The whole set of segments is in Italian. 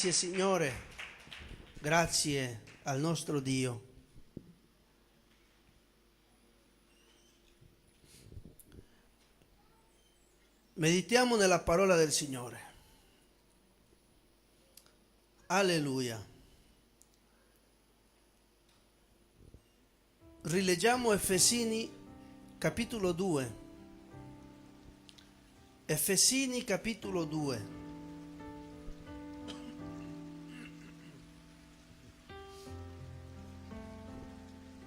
Grazie Signore, grazie al nostro Dio. Meditiamo nella parola del Signore. Alleluia. Rileggiamo Efesini capitolo 2. Efesini capitolo 2.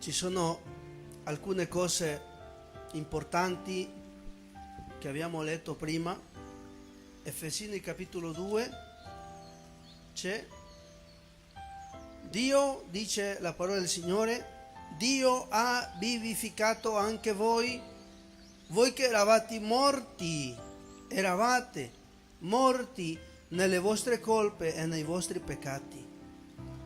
Ci sono alcune cose importanti che abbiamo letto prima. Efesini capitolo 2 c'è Dio, dice la parola del Signore, Dio ha vivificato anche voi che eravate morti nelle vostre colpe e nei vostri peccati,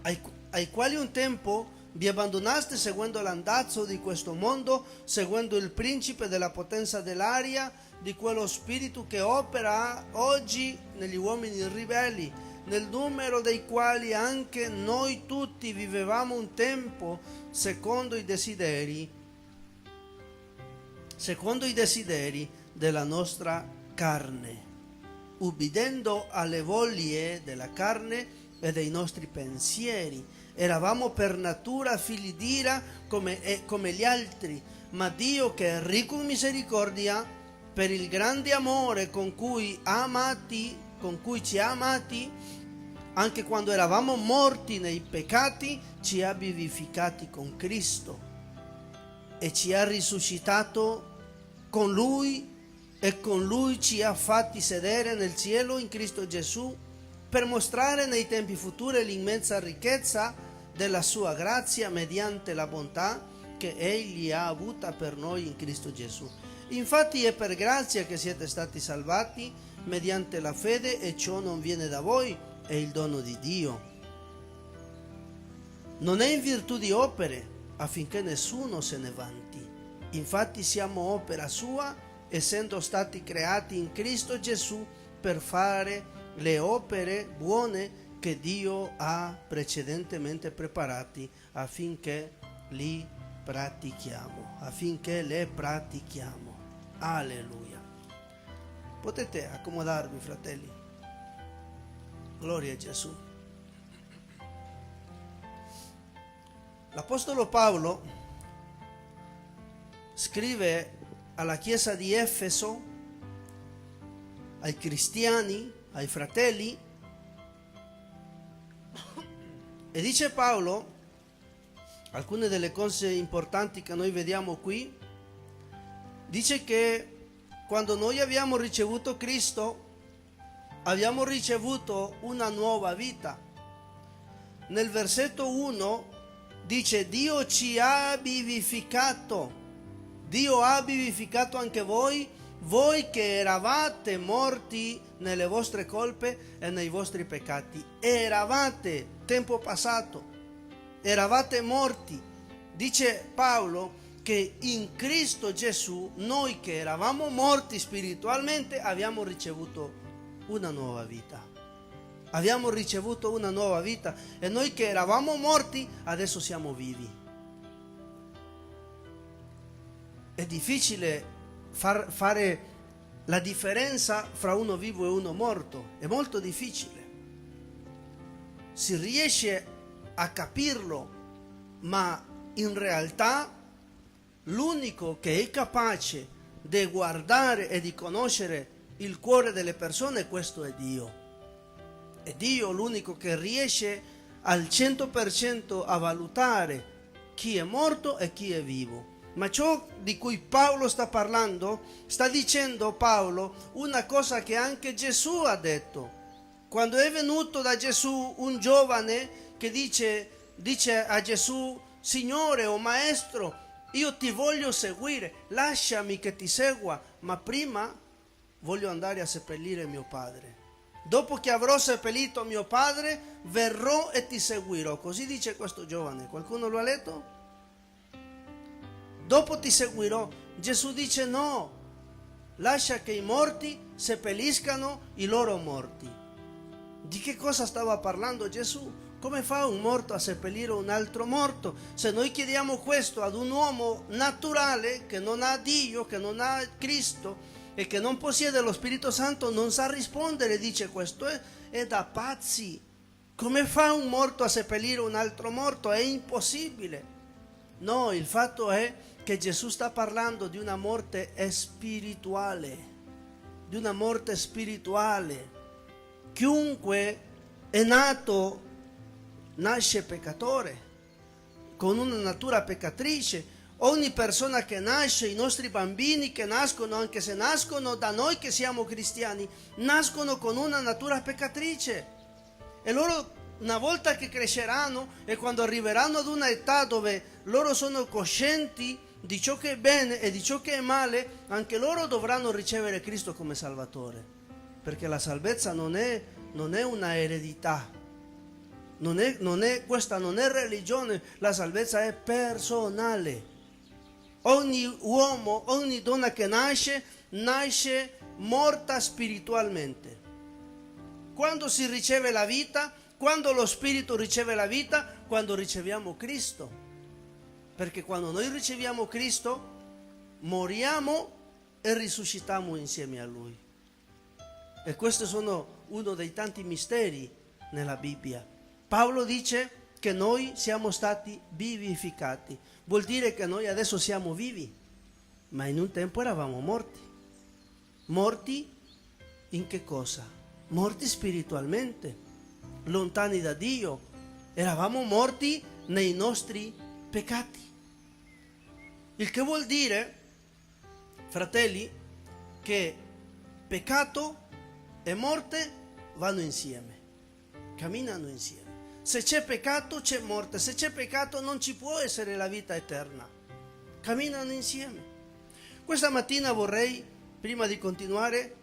ai quali un tempo vi abbandonaste seguendo l'andazzo di questo mondo, seguendo il principe della potenza dell'aria, di quello spirito che opera oggi negli uomini ribelli, nel numero dei quali anche noi tutti vivevamo un tempo secondo i desideri della nostra carne, ubbidendo alle voglie della carne e dei nostri pensieri. Eravamo per natura figli d'ira come gli altri, ma Dio, che è ricco in misericordia, per il grande amore con cui ci ha amati, anche quando eravamo morti nei peccati, ci ha vivificati con Cristo e ci ha risuscitato con Lui, e con Lui ci ha fatti sedere nel cielo in Cristo Gesù, per mostrare nei tempi futuri l'immensa ricchezza della sua grazia mediante la bontà che Egli ha avuta per noi in Cristo Gesù. Infatti è per grazia che siete stati salvati mediante la fede, e ciò non viene da voi, è il dono di Dio. Non è in virtù di opere, affinché nessuno se ne vanti. Infatti siamo opera sua, essendo stati creati in Cristo Gesù per fare le opere buone che Dio ha precedentemente preparati affinché le pratichiamo. Alleluia. Potete accomodarvi, fratelli. Gloria a Gesù. L'Apostolo Paolo scrive alla chiesa di Efeso, ai cristiani, ai fratelli, e dice Paolo alcune delle cose importanti che noi vediamo qui. Dice che quando noi abbiamo ricevuto Cristo, abbiamo ricevuto una nuova vita. Nel versetto 1 dice: Dio ci ha vivificato. Dio ha vivificato anche voi che eravate morti nelle vostre colpe e nei vostri peccati. Eravate, tempo passato, eravate morti. Dice Paolo che in Cristo Gesù noi che eravamo morti spiritualmente abbiamo ricevuto una nuova vita. Abbiamo ricevuto una nuova vita, e noi che eravamo morti adesso siamo vivi. È difficile fare la differenza fra uno vivo e uno morto, è molto difficile. Si riesce a capirlo, ma in realtà l'unico che è capace di guardare e di conoscere il cuore delle persone, questo è Dio. È Dio l'unico che riesce al 100% a valutare chi è morto e chi è vivo. Ma ciò di cui Paolo sta parlando, sta dicendo Paolo una cosa che anche Gesù ha detto. Quando è venuto da Gesù un giovane che dice a Gesù: Signore o Maestro, io ti voglio seguire, lasciami che ti segua, ma prima voglio andare a seppellire mio padre. Dopo che avrò seppellito mio padre, verrò e ti seguirò. Così dice questo giovane. Qualcuno lo ha letto? Dopo ti seguirò. Gesù dice: no, lascia che i morti seppelliscano i loro morti. Di che cosa stava parlando Gesù? Come fa un morto a seppellire un altro morto? Se noi chiediamo questo ad un uomo naturale che non ha Dio, che non ha Cristo e che non possiede lo Spirito Santo, non sa rispondere. Dice: questo è da pazzi. Come fa un morto a seppellire un altro morto? È impossibile. No, il fatto è che Gesù sta parlando di una morte spirituale, di una morte spirituale. Chiunque è nato nasce peccatore, con una natura peccatrice. Ogni persona che nasce, i nostri bambini che nascono, anche se nascono da noi che siamo cristiani, nascono con una natura peccatrice. E loro, una volta che cresceranno e quando arriveranno ad una età dove loro sono coscienti di ciò che è bene e di ciò che è male, anche loro dovranno ricevere Cristo come Salvatore, perché la salvezza non è una eredità, questa non è religione, la salvezza è personale. Ogni uomo, ogni donna che nasce morta spiritualmente. Quando si riceve la vita, quando lo Spirito riceve la vita, quando riceviamo Cristo. Perché quando noi riceviamo Cristo, moriamo e risuscitiamo insieme a Lui. E questi sono uno dei tanti misteri nella Bibbia. Paolo dice che noi siamo stati vivificati. Vuol dire che noi adesso siamo vivi, ma in un tempo eravamo morti. Morti in che cosa? Morti spiritualmente, lontani da Dio. Eravamo morti nei nostri peccati. Il che vuol dire, fratelli, che peccato e morte vanno insieme, camminano insieme. Se c'è peccato c'è morte, se c'è peccato non ci può essere la vita eterna. Camminano insieme. Questa mattina vorrei, prima di continuare,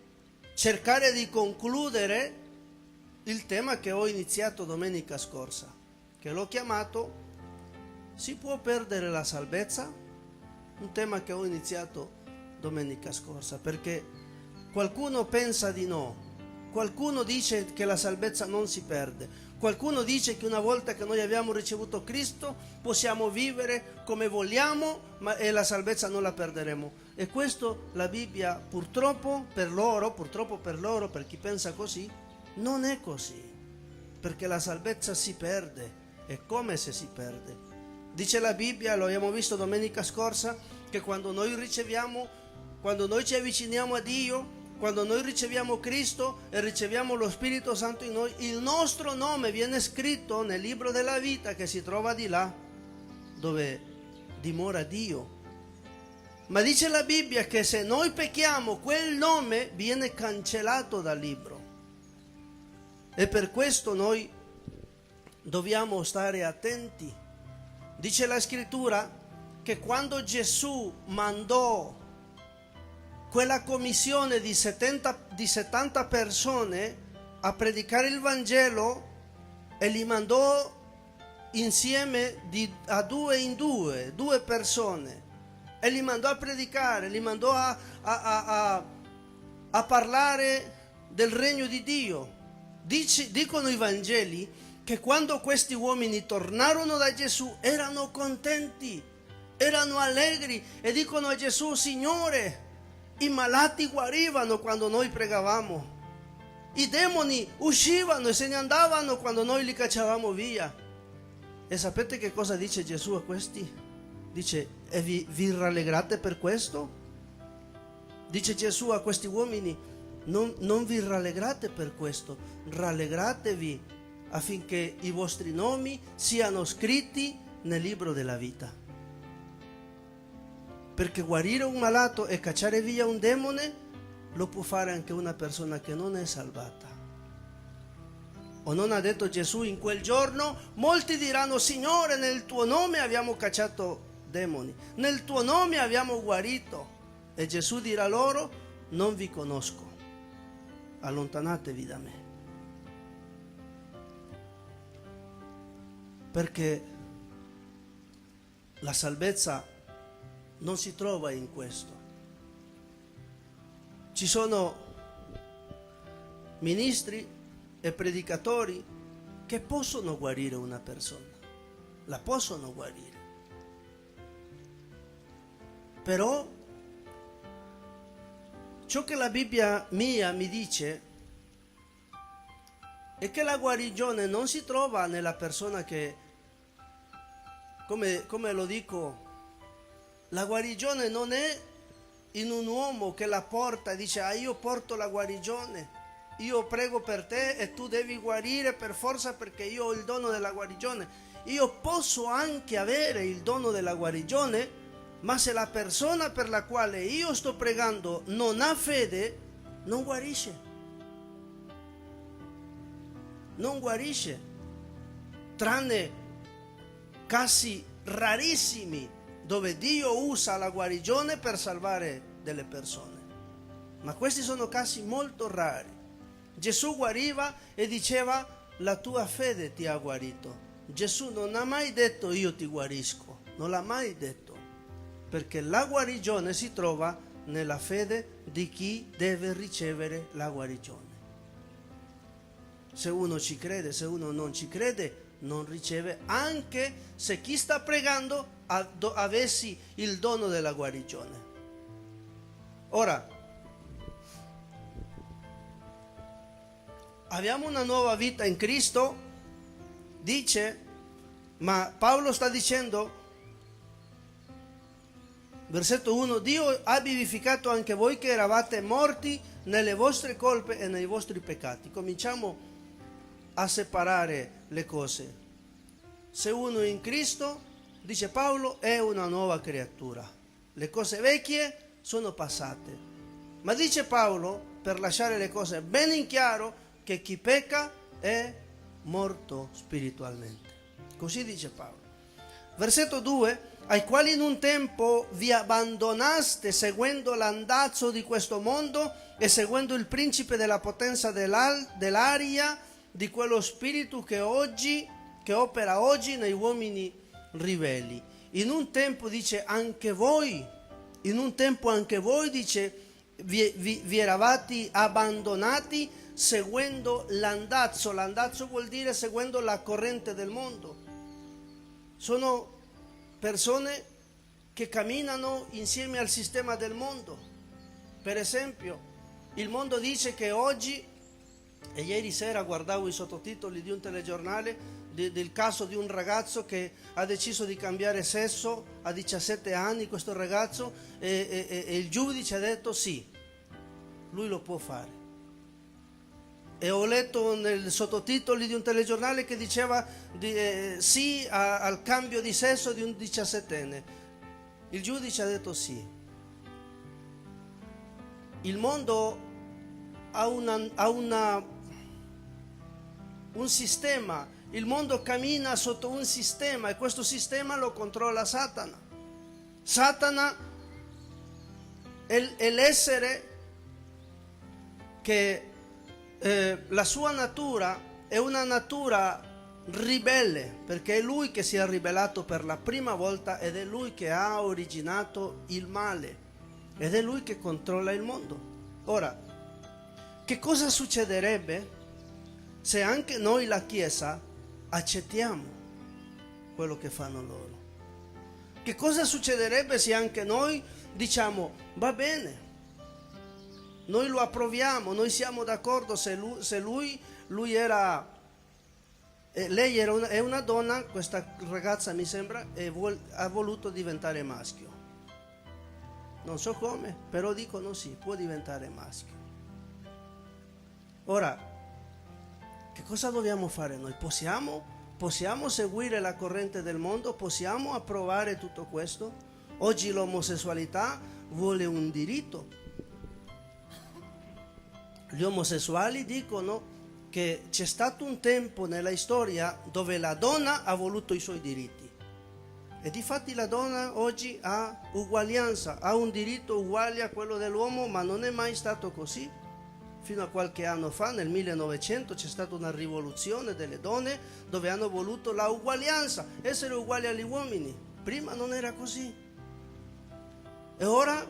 cercare di concludere il tema che ho iniziato domenica scorsa, che l'ho chiamato "Si può perdere la salvezza?", un tema che ho iniziato domenica scorsa, perché qualcuno pensa di no, qualcuno dice che la salvezza non si perde, qualcuno dice che una volta che noi abbiamo ricevuto Cristo possiamo vivere come vogliamo, e la salvezza non la perderemo. E questo la Bibbia purtroppo per loro, per chi pensa così, non è così, perché la salvezza si perde. E come se si perde? Dice la Bibbia, lo abbiamo visto domenica scorsa, che quando noi ci avviciniamo a Dio, quando noi riceviamo Cristo e riceviamo lo Spirito Santo in noi, il nostro nome viene scritto nel libro della vita che si trova di là, dove dimora Dio. Ma dice la Bibbia che se noi pecchiamo, quel nome viene cancellato dal libro. E per questo noi dobbiamo stare attenti. Dice la Scrittura che quando Gesù mandò quella commissione di 70 persone a predicare il Vangelo, e li mandò insieme a due in due persone, e li mandò a predicare, li mandò a parlare del regno di Dio. Dicono i Vangeli che quando questi uomini tornarono da Gesù erano contenti, erano allegri, e dicono a Gesù: Signore, i malati guarivano quando noi pregavamo, i demoni uscivano e se ne andavano quando noi li cacciavamo via. E sapete che cosa dice Gesù a questi? Dice: e vi rallegrate per questo? Dice Gesù a questi uomini: non vi rallegrate per questo, rallegratevi affinché i vostri nomi siano scritti nel libro della vita. Perché guarire un malato e cacciare via un demone lo può fare anche una persona che non è salvata. O non ha detto Gesù in quel giorno: molti diranno: Signore, nel tuo nome abbiamo cacciato demoni, nel tuo nome abbiamo guarito. E Gesù dirà loro: non vi conosco, allontanatevi da me. Perché la salvezza non si trova in questo. Ci sono ministri e predicatori che possono guarire una persona, la possono guarire. Però ciò che la Bibbia mia mi dice è che la guarigione non si trova nella persona che, come lo dico, la guarigione non è in un uomo che la porta e dice: ah, io porto la guarigione, io prego per te e tu devi guarire per forza perché io ho il dono della guarigione. Io posso anche avere il dono della guarigione, ma se la persona per la quale io sto pregando non ha fede, non guarisce. Non guarisce, tranne casi rarissimi dove Dio usa la guarigione per salvare delle persone. Ma questi sono casi molto rari. Gesù guariva e diceva: la tua fede ti ha guarito. Gesù non ha mai detto: io ti guarisco, non l'ha mai detto, perché la guarigione si trova nella fede di chi deve ricevere la guarigione. Se uno ci crede, se uno non ci crede, non riceve, anche se chi sta pregando avessi il dono della guarigione. Ora, abbiamo una nuova vita in Cristo, dice, ma Paolo sta dicendo, versetto 1: Dio ha vivificato anche voi che eravate morti nelle vostre colpe e nei vostri peccati. Cominciamo a separare le cose. Se uno è in Cristo, dice Paolo, è una nuova creatura. Le cose vecchie sono passate. Ma dice Paolo, per lasciare le cose ben in chiaro, che chi pecca è morto spiritualmente. Così dice Paolo. Versetto 2: ai quali in un tempo vi abbandonaste seguendo l'andazzo di questo mondo e seguendo il principe della potenza dell'aria, di quello spirito che opera oggi nei uomini ribelli. In un tempo, dice, anche voi, dice, vi eravate abbandonati seguendo l'andazzo. L'andazzo vuol dire seguendo la corrente del mondo. Sono persone che camminano insieme al sistema del mondo. Per esempio, il mondo dice che oggi, e ieri sera guardavo i sottotitoli di un telegiornale del caso di un ragazzo che ha deciso di cambiare sesso a 17 anni, questo ragazzo, e il giudice ha detto sì, lui lo può fare. E ho letto nei sottotitoli di un telegiornale che diceva sì al cambio di sesso di un 17enne. Il giudice ha detto sì. Il mondo ha un sistema, il mondo cammina sotto un sistema e questo sistema lo controlla Satana. Satana è l'essere che la sua natura è una natura ribelle, perché è lui che si è ribellato per la prima volta ed è lui che ha originato il male ed è lui che controlla il mondo. Ora, che cosa succederebbe se anche noi, la Chiesa, accettiamo quello che fanno loro? Che cosa succederebbe se anche noi diciamo va bene, noi lo approviamo, noi siamo d'accordo, se lui era, lei è una donna, questa ragazza mi sembra, e ha voluto diventare maschio. Non so come, però dicono sì, può diventare maschio. Ora, che cosa dobbiamo fare noi? Possiamo seguire la corrente del mondo? Possiamo approvare tutto questo? Oggi l'omosessualità vuole un diritto. Gli omosessuali dicono che c'è stato un tempo nella storia dove la donna ha voluto i suoi diritti e difatti la donna oggi ha uguaglianza, ha un diritto uguale a quello dell'uomo, ma non è mai stato così. Fino a qualche anno fa, nel 1900, c'è stata una rivoluzione delle donne dove hanno voluto la uguaglianza, essere uguali agli uomini. Prima non era così. E ora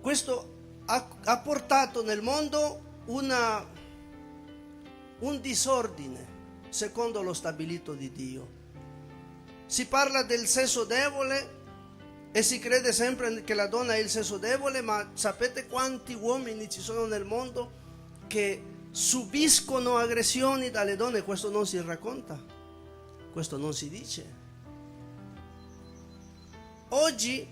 questo ha portato nel mondo un disordine secondo lo stabilito di Dio. Si parla del sesso debole e si crede sempre che la donna è il sesso debole, ma sapete quanti uomini ci sono nel mondo che subiscono aggressioni dalle donne? Questo non si racconta, questo non si dice. Oggi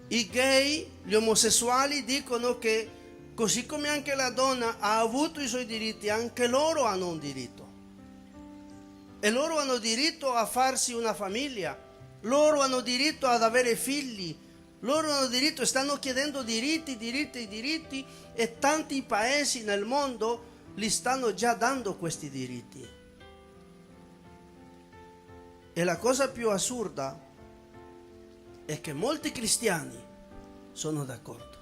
i gay, gli omosessuali dicono che così come anche la donna ha avuto i suoi diritti, anche loro hanno un diritto. E loro hanno diritto a farsi una famiglia, loro hanno diritto ad avere figli, loro hanno diritto, stanno chiedendo diritti, e tanti paesi nel mondo li stanno già dando questi diritti. E la cosa più assurda è che molti cristiani sono d'accordo.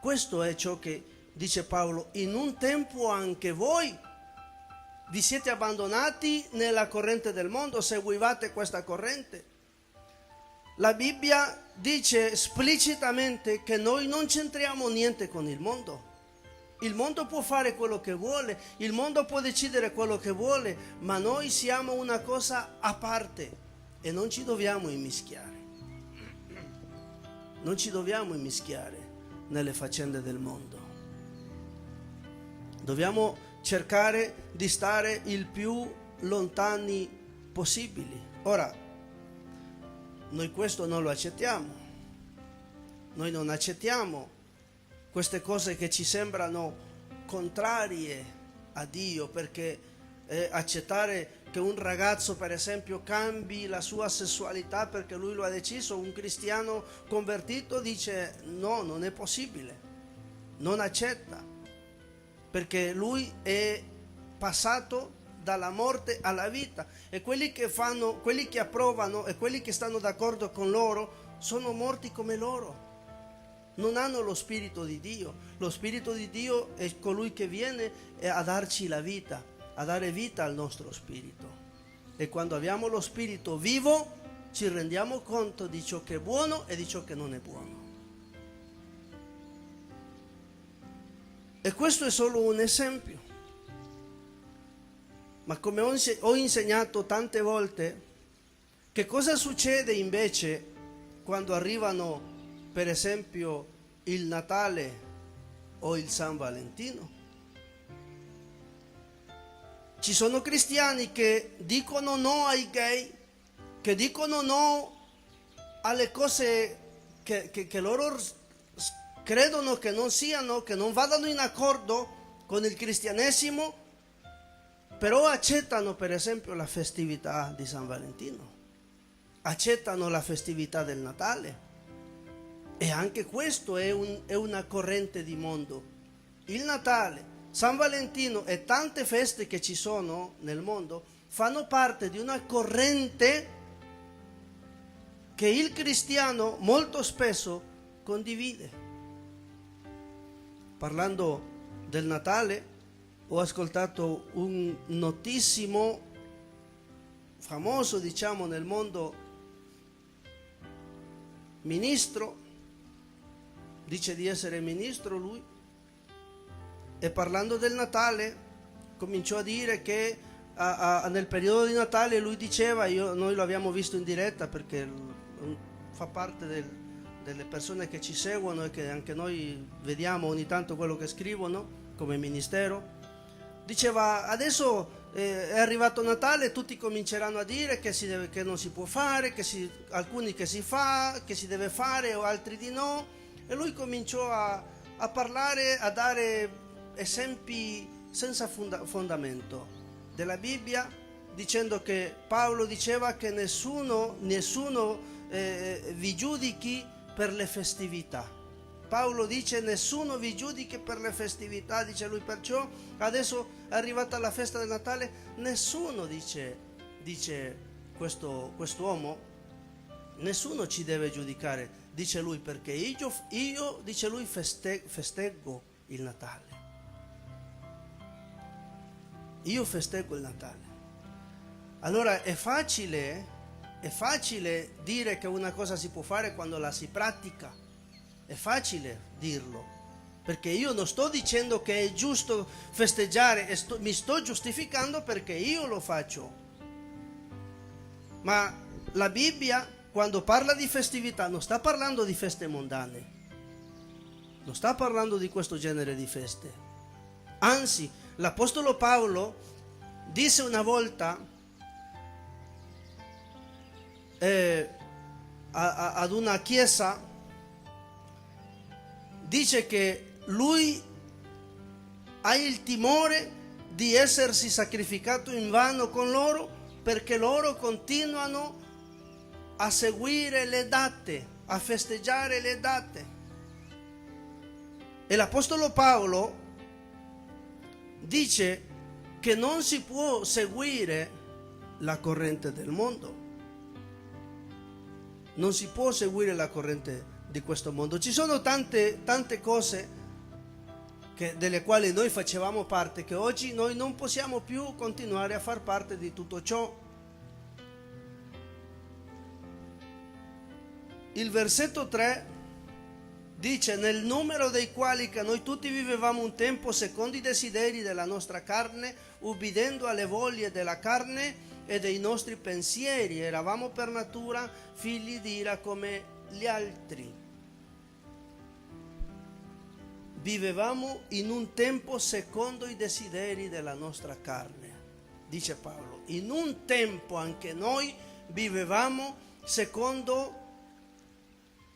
Questo è ciò che dice Paolo: in un tempo anche voi vi siete abbandonati nella corrente del mondo, seguivate questa corrente. La Bibbia dice esplicitamente che noi non c'entriamo niente con il mondo. Il mondo può fare quello che vuole, il mondo può decidere quello che vuole, ma noi siamo una cosa a parte e non ci dobbiamo immischiare. Non ci dobbiamo immischiare nelle faccende del mondo. Dobbiamo cercare di stare il più lontani possibili. Ora, noi questo non lo accettiamo. Noi non accettiamo queste cose che ci sembrano contrarie a Dio, perché accettare che un ragazzo, per esempio, cambi la sua sessualità perché lui lo ha deciso, un cristiano convertito dice no, non è possibile, non accetta, perché lui è passato dalla morte alla vita, e quelli che approvano e quelli che stanno d'accordo con loro sono morti come loro, non hanno lo Spirito di Dio. Lo Spirito di Dio è colui che viene a darci la vita, a dare vita al nostro spirito, e quando abbiamo lo Spirito vivo ci rendiamo conto di ciò che è buono e di ciò che non è buono. E questo è solo un esempio. Ma come ho insegnato tante volte, che cosa succede invece quando arrivano, per esempio, il Natale o il San Valentino? Ci sono cristiani che dicono no ai gay, che dicono no alle cose che loro credono che non siano, che non vadano in accordo con il cristianesimo, però accettano per esempio la festività di San Valentino, accettano la festività del Natale, e anche questo è una corrente di mondo. Il Natale, San Valentino e tante feste che ci sono nel mondo fanno parte di una corrente che il cristiano molto spesso condivide. Parlando del Natale, ho ascoltato un notissimo, famoso diciamo nel mondo, ministro, dice di essere ministro lui, e parlando del Natale cominciò a dire che nel periodo di Natale lui diceva, noi lo abbiamo visto in diretta perché fa parte delle persone che ci seguono e che anche noi vediamo ogni tanto quello che scrivono come ministero, diceva adesso è arrivato Natale, tutti cominceranno a dire che non si può fare, alcuni che si fa, che si deve fare o altri di no, e lui cominciò a parlare, a dare esempi senza fondamento della Bibbia, dicendo che Paolo diceva che nessuno vi giudichi per le festività. Paolo dice nessuno vi giudichi per le festività, dice lui, perciò adesso è arrivata la festa del Natale, nessuno dice quest'uomo, nessuno ci deve giudicare, dice lui, perché io dice lui, festeggo il Natale. Io festeggo il Natale. Allora è facile dire che una cosa si può fare quando la si pratica, è facile dirlo, perché io non sto dicendo che è giusto festeggiare, mi sto giustificando perché io lo faccio. Ma la Bibbia, quando parla di festività, non sta parlando di feste mondane, non sta parlando di questo genere di feste. Anzi, l'Apostolo Paolo disse una volta ad una chiesa, dice che lui ha il timore di essersi sacrificato invano con loro, perché loro continuano a seguire le date, a festeggiare le date. E l'Apostolo Paolo dice che non si può seguire la corrente del mondo, non si può seguire la corrente di questo mondo. Ci sono tante cose delle quali noi facevamo parte, che oggi noi non possiamo più continuare a far parte di tutto ciò. Il versetto 3 dice: nel numero dei quali che noi tutti vivevamo un tempo secondo i desideri della nostra carne, ubbidendo alle voglie della carne e dei nostri pensieri, eravamo per natura figli di ira come gli altri. Vivevamo in un tempo secondo i desideri della nostra carne, dice Paolo. In un tempo anche noi vivevamo secondo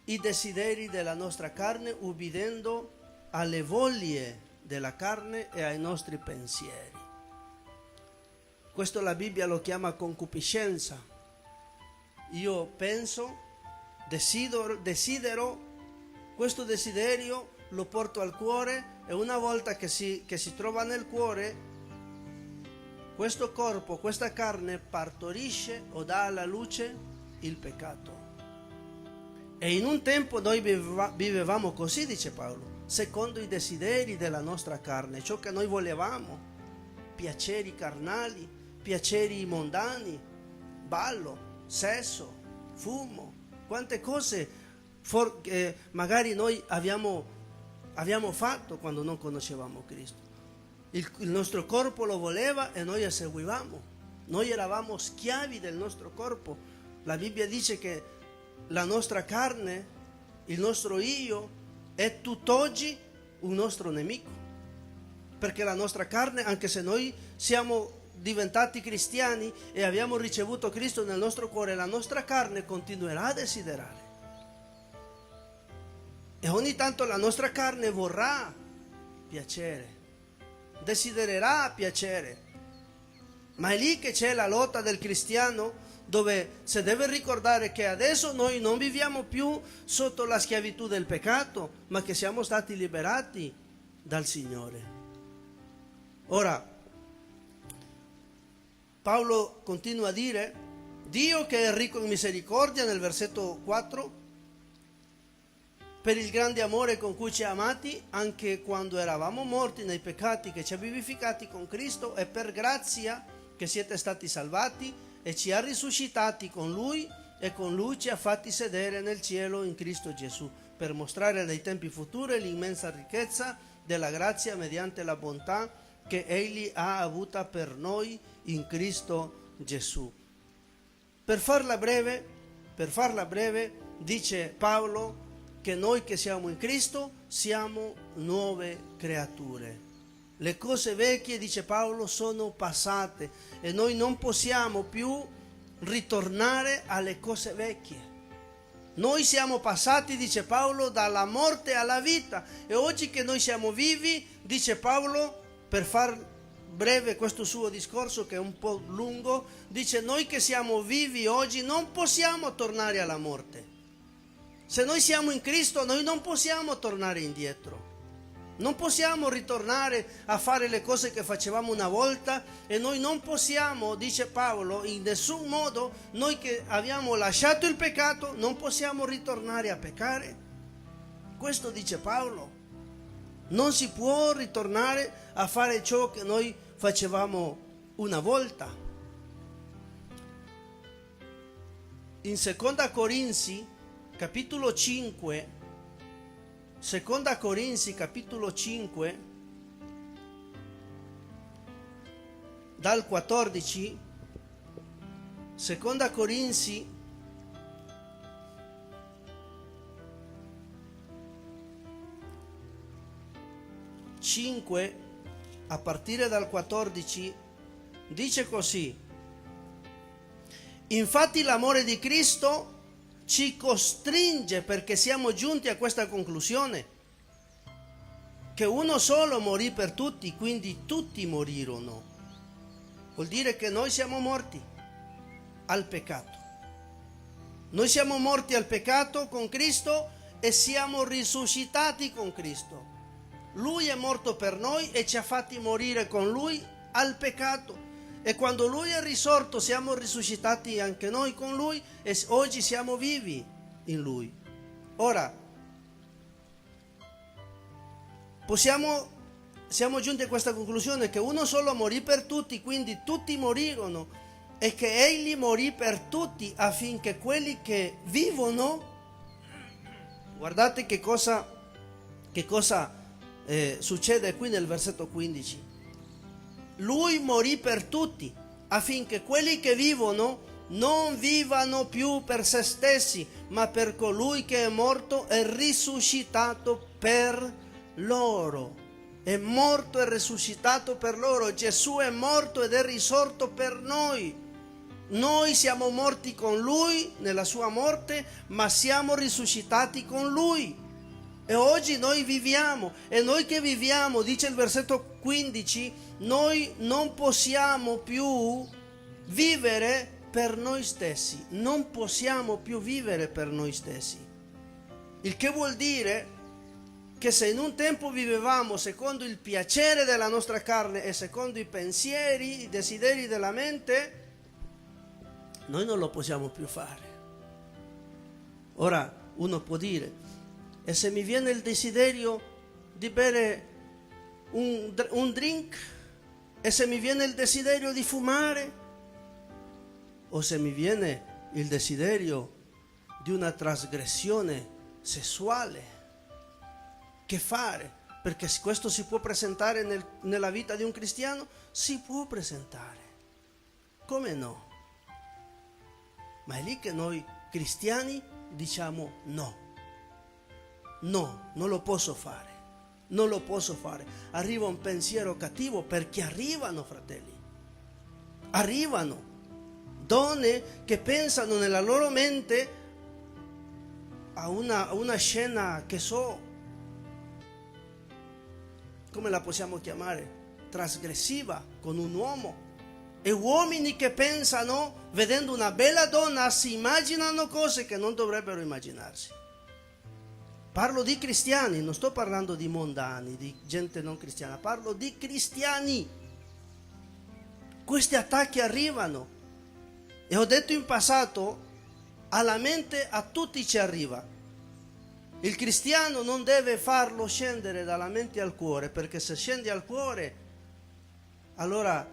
i desideri della nostra carne, ubbidendo alle voglie della carne e ai nostri pensieri. Questo la Bibbia lo chiama concupiscenza. Io penso, desidero, questo desiderio lo porto al cuore, e una volta che si trova nel cuore, questo corpo, questa carne partorisce o dà alla luce il peccato. E in un tempo noi vivevamo così, dice Paolo, secondo i desideri della nostra carne, ciò che noi volevamo, piaceri carnali, piaceri mondani, ballo, sesso, fumo, quante cose magari noi abbiamo fatto quando non conoscevamo Cristo. Il nostro corpo lo voleva e noi seguivamo. Noi eravamo schiavi del nostro corpo. La Bibbia dice che la nostra carne, il nostro io, è tutt'oggi un nostro nemico, perché la nostra carne, anche se noi siamo diventati cristiani e abbiamo ricevuto Cristo nel nostro cuore, la nostra carne continuerà a desiderare. E ogni tanto la nostra carne vorrà piacere, desidererà piacere. Ma è lì che c'è la lotta del cristiano, dove si deve ricordare che adesso noi non viviamo più sotto la schiavitù del peccato, ma che siamo stati liberati dal Signore. Ora, Paolo continua a dire: Dio, che è ricco in misericordia, nel versetto 4, per il grande amore con cui ci ha amati, anche quando eravamo morti nei peccati, che ci ha vivificati con Cristo, e per grazia che siete stati salvati, e ci ha risuscitati con Lui, e con Lui ci ha fatti sedere nel cielo in Cristo Gesù, per mostrare nei tempi futuri l'immensa ricchezza della grazia mediante la bontà che Egli ha avuta per noi in Cristo Gesù. Per farla breve, dice Paolo che noi che siamo in Cristo siamo nuove creature. Le cose vecchie, dice Paolo, sono passate e noi non possiamo più ritornare alle cose vecchie. Noi siamo passati, dice Paolo, dalla morte alla vita, e oggi che noi siamo vivi, dice Paolo, per far breve questo suo discorso che è un po' lungo, dice: noi che siamo vivi oggi non possiamo tornare alla morte. Se noi siamo in Cristo, noi non possiamo tornare indietro. Non possiamo ritornare a fare le cose che facevamo una volta, e noi non possiamo, dice Paolo, in nessun modo, noi che abbiamo lasciato il peccato, non possiamo ritornare a peccare. Questo dice Paolo. Non si può ritornare a fare ciò che noi facevamo una volta. In 2 Corinzi, capitolo 5, Seconda Corinzi capitolo 5 dal 14. Seconda Corinzi 5 a partire dal 14 dice così: infatti l'amore di Cristo ci costringe, perché siamo giunti a questa conclusione, che uno solo morì per tutti, quindi tutti morirono. Vuol dire che noi siamo morti al peccato. Noi siamo morti al peccato con Cristo e siamo risuscitati con Cristo. Lui è morto per noi e ci ha fatti morire con Lui al peccato. E quando Lui è risorto siamo risuscitati anche noi con Lui e oggi siamo vivi in Lui. Ora, siamo giunti a questa conclusione che uno solo morì per tutti, quindi tutti morirono, e che Egli morì per tutti affinché quelli che vivono, guardate che cosa succede qui nel versetto 15. Lui morì per tutti affinché quelli che vivono non vivano più per se stessi, ma per colui che è morto e risuscitato per loro. È morto e risuscitato per loro. Gesù è morto ed è risorto per noi. Noi siamo morti con Lui nella sua morte, ma siamo risuscitati con Lui. E oggi noi viviamo, e noi che viviamo, dice il versetto 15, noi non possiamo più vivere per noi stessi, non possiamo più vivere per noi stessi. Il che vuol dire che se in un tempo vivevamo secondo il piacere della nostra carne e secondo i pensieri, i desideri della mente, noi non lo possiamo più fare. Ora uno può dire: e se mi viene il desiderio di bere un drink? E se mi viene il desiderio di fumare? O se mi viene il desiderio di una trasgressione sessuale? Che fare? Perché questo si può presentare nella vita di un cristiano? Si può presentare. Come no? Ma è lì che noi cristiani diciamo no. No, non lo posso fare, non lo posso fare. Arriva un pensiero cattivo, perché arrivano, fratelli, arrivano donne che pensano nella loro mente a una scena, che so, come la possiamo chiamare, trasgressiva, con un uomo, e uomini che pensano, vedendo una bella donna, si immaginano cose che non dovrebbero immaginarsi. Parlo di cristiani, non sto parlando di mondani, di gente non cristiana, parlo di cristiani. Questi attacchi arrivano, e ho detto in passato, alla mente a tutti ci arriva. Il cristiano non deve farlo scendere dalla mente al cuore, perché se scende al cuore, allora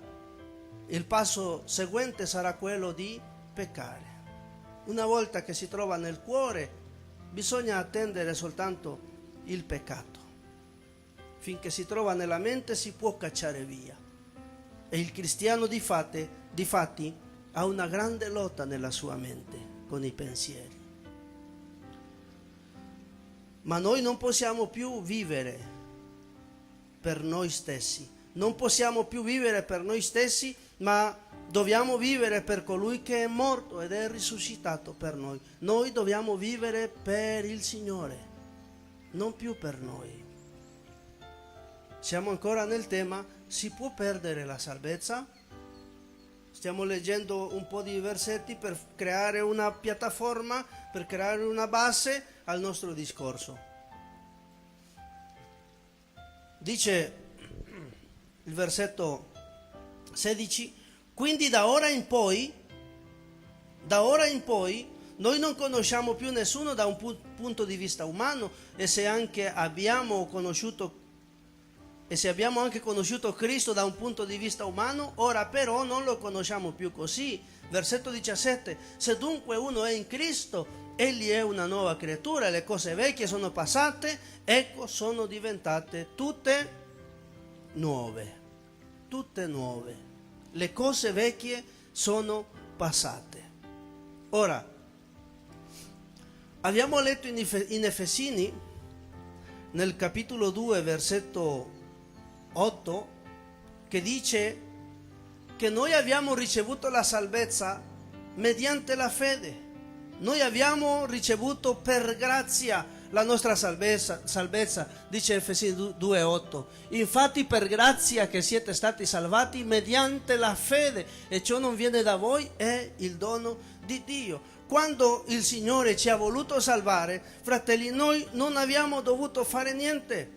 il passo seguente sarà quello di peccare. Una volta che si trova nel cuore, bisogna attendere soltanto il peccato. Finché si trova nella mente si può cacciare via. E il cristiano di fatti ha una grande lotta nella sua mente con i pensieri. Ma noi non possiamo più vivere per noi stessi. Non possiamo più vivere per noi stessi, ma dobbiamo vivere per colui che è morto ed è risuscitato per noi. Noi dobbiamo vivere per il Signore, non più per noi. Siamo ancora nel tema: si può perdere la salvezza? Stiamo leggendo un po' di versetti per creare una piattaforma, per creare una base al nostro discorso. Dice il versetto 16: quindi da ora in poi noi non conosciamo più nessuno da un punto di vista umano, e se abbiamo anche conosciuto Cristo da un punto di vista umano, ora però non lo conosciamo più così. Versetto 17: se dunque uno è in Cristo, egli è una nuova creatura, le cose vecchie sono passate, ecco sono diventate tutte nuove, le cose vecchie sono passate. Ora, abbiamo letto in Efesini, nel capitolo 2, versetto 8, che dice che noi abbiamo ricevuto la salvezza mediante la fede. Noi abbiamo ricevuto per grazia la nostra salvezza, dice Efesini 2,8. Infatti per grazia che siete stati salvati mediante la fede, e ciò non viene da voi, è il dono di Dio. Quando il Signore ci ha voluto salvare, fratelli, noi non abbiamo dovuto fare niente,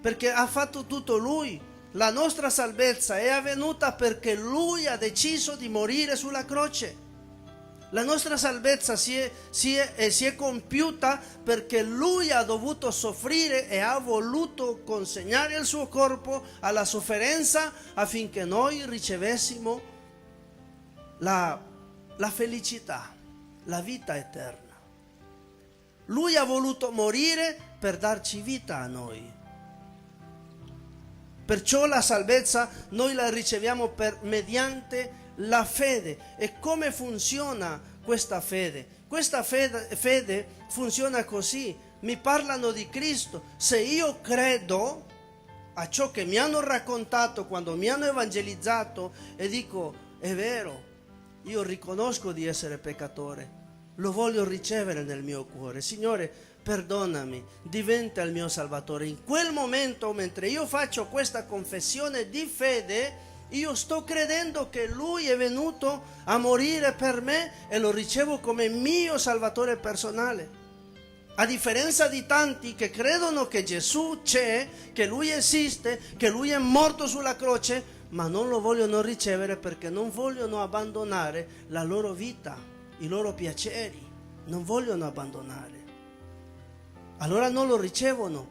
perché ha fatto tutto Lui. La nostra salvezza è avvenuta perché Lui ha deciso di morire sulla croce. La nostra salvezza si è compiuta perché Lui ha dovuto soffrire e ha voluto consegnare il suo corpo alla sofferenza affinché noi ricevessimo la felicità, la vita eterna. Lui ha voluto morire per darci vita a noi. Perciò la salvezza noi la riceviamo mediante la fede. E come funziona questa fede? Questa fede funziona così. Mi parlano di Cristo. Se io credo a ciò che mi hanno raccontato quando mi hanno evangelizzato e dico, è vero, io riconosco di essere peccatore, lo voglio ricevere nel mio cuore. Signore, perdonami, diventa il mio Salvatore. In quel momento, mentre io faccio questa confessione di fede, io sto credendo che Lui è venuto a morire per me e lo ricevo come mio Salvatore personale. A differenza di tanti che credono che Gesù c'è, che Lui esiste, che Lui è morto sulla croce, ma non lo vogliono ricevere perché non vogliono abbandonare la loro vita, i loro piaceri, non vogliono abbandonare. Allora non lo ricevono.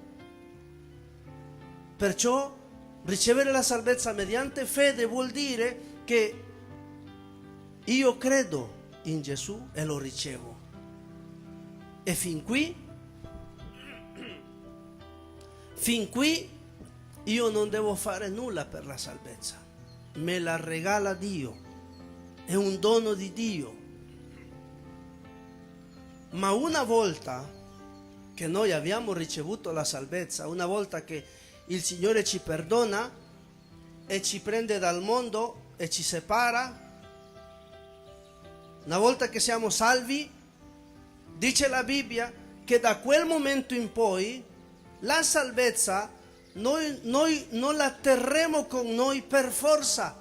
Perciò ricevere la salvezza mediante fede vuol dire che io credo in Gesù e lo ricevo. E fin qui io non devo fare nulla per la salvezza. Me la regala Dio. È un dono di Dio. Ma una volta che noi abbiamo ricevuto la salvezza, una volta che il Signore ci perdona e ci prende dal mondo e ci separa, una volta che siamo salvi, dice la Bibbia che da quel momento in poi la salvezza noi non la terremo con noi per forza.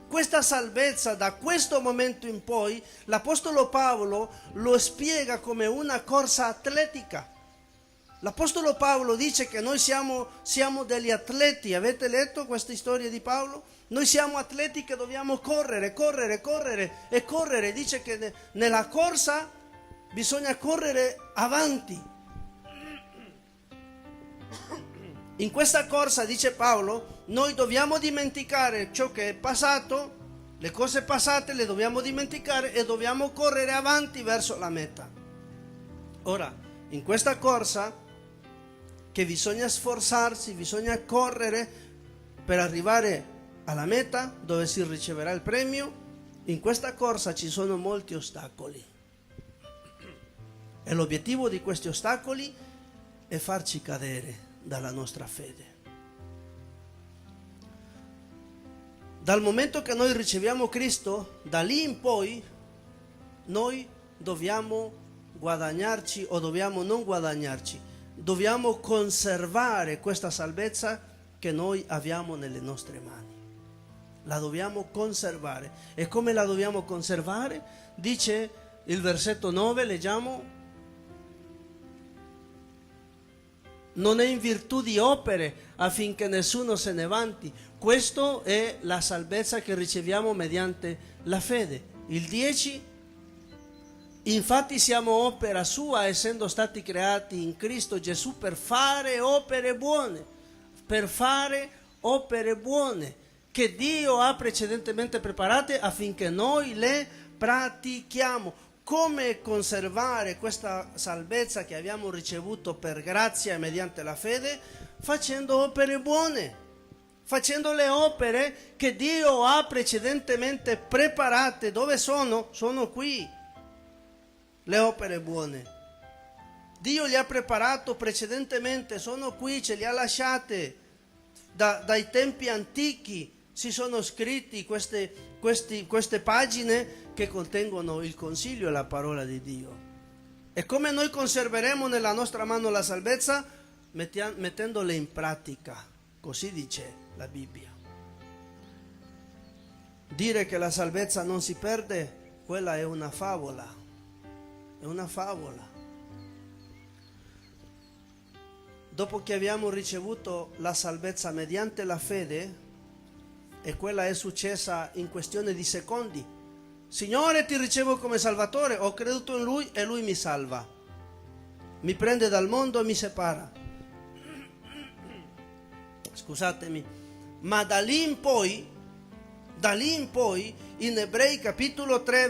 Questa salvezza da questo momento in poi l'Apostolo Paolo lo spiega come una corsa atletica. L'Apostolo Paolo dice che noi siamo degli atleti. Avete letto questa storia di Paolo? Noi siamo atleti che dobbiamo correre. Dice che nella corsa bisogna correre avanti. In questa corsa, dice Paolo, noi dobbiamo dimenticare ciò che è passato, le cose passate le dobbiamo dimenticare e dobbiamo correre avanti verso la meta. Ora, in questa corsa, che bisogna sforzarsi, bisogna correre per arrivare alla meta dove si riceverà il premio, in questa corsa ci sono molti ostacoli. E l'obiettivo di questi ostacoli è farci cadere dalla nostra fede. Dal momento che noi riceviamo Cristo, da lì in poi noi dobbiamo guadagnarci o dobbiamo non guadagnarci, dobbiamo conservare questa salvezza che noi abbiamo nelle nostre mani. La dobbiamo conservare. E come la dobbiamo conservare? Dice il versetto 9, leggiamo: non è in virtù di opere affinché nessuno se ne vanti. Questa è la salvezza che riceviamo mediante la fede. Il 10: infatti siamo opera sua, essendo stati creati in Cristo Gesù per fare opere buone, che Dio ha precedentemente preparate affinché noi le pratichiamo. come conservare questa salvezza che abbiamo ricevuto per grazia e mediante la fede? Facendo opere buone, facendo le opere che Dio ha precedentemente preparate. Dove sono? Sono qui, le opere buone. Dio li ha preparato precedentemente, sono qui, ce li ha lasciate dai tempi antichi. Si sono scritti queste pagine che contengono il consiglio e la parola di Dio. E come noi conserveremo nella nostra mano la salvezza? Mettendole in pratica, così dice la Bibbia. Dire che la salvezza non si perde, quella è una favola, è una favola. Dopo che abbiamo ricevuto la salvezza mediante la fede, e quella è successa in questione di secondi. Signore, ti ricevo come Salvatore, ho creduto in Lui e Lui mi salva. Mi prende dal mondo e mi separa. Scusatemi, ma da lì in poi, in Ebrei capitolo 3,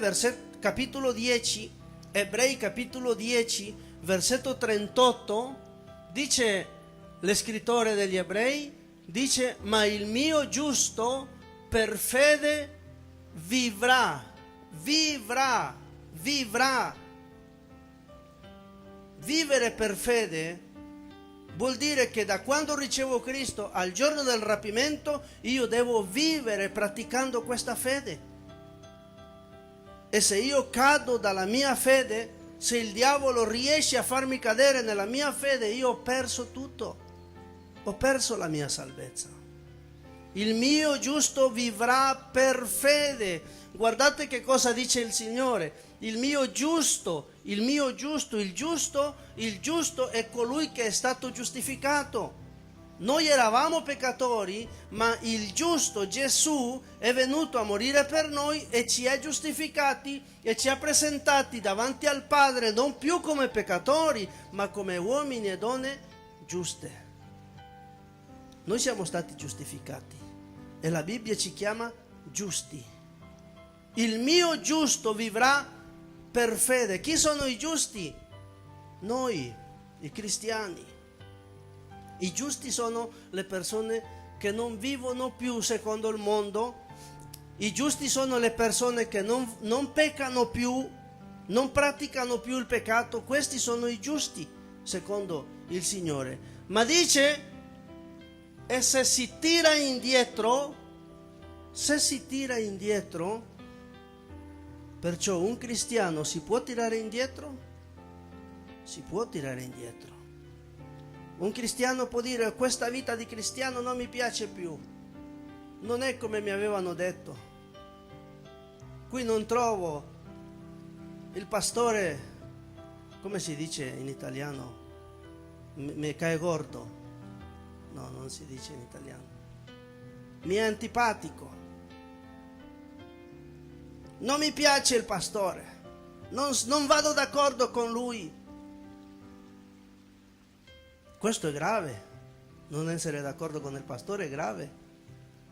capitolo 10, Ebrei capitolo 10, versetto 38, dice l'escrittore degli Ebrei, dice: ma il mio giusto per fede vivrà. Vivere per fede vuol dire che da quando ricevo Cristo al giorno del rapimento io devo vivere praticando questa fede. E se io cado dalla mia fede, se il diavolo riesce a farmi cadere nella mia fede, io ho perso tutto, ho perso la mia salvezza. Il mio giusto vivrà per fede. Guardate che cosa dice il Signore: il giusto è colui che è stato giustificato. Noi eravamo peccatori, ma il giusto Gesù è venuto a morire per noi e ci ha giustificati e ci ha presentati davanti al Padre non più come peccatori, ma come uomini e donne giuste. Noi siamo stati giustificati e la Bibbia ci chiama giusti. Il mio giusto vivrà per fede. Chi sono i giusti? Noi, i cristiani. I giusti sono le persone che non vivono più secondo il mondo. I giusti sono le persone che non peccano più, non praticano più il peccato. Questi sono i giusti secondo il Signore. Ma dice: e se si tira indietro, perciò un cristiano si può tirare indietro? Si può tirare indietro. Un cristiano può dire: questa vita di cristiano non mi piace più, non è come mi avevano detto, qui non trovo il pastore, come si dice in italiano, mi cae gordo, no, non si dice in italiano, mi è antipatico, non mi piace il pastore, non vado d'accordo con lui. Questo è grave, non essere d'accordo con il pastore è grave.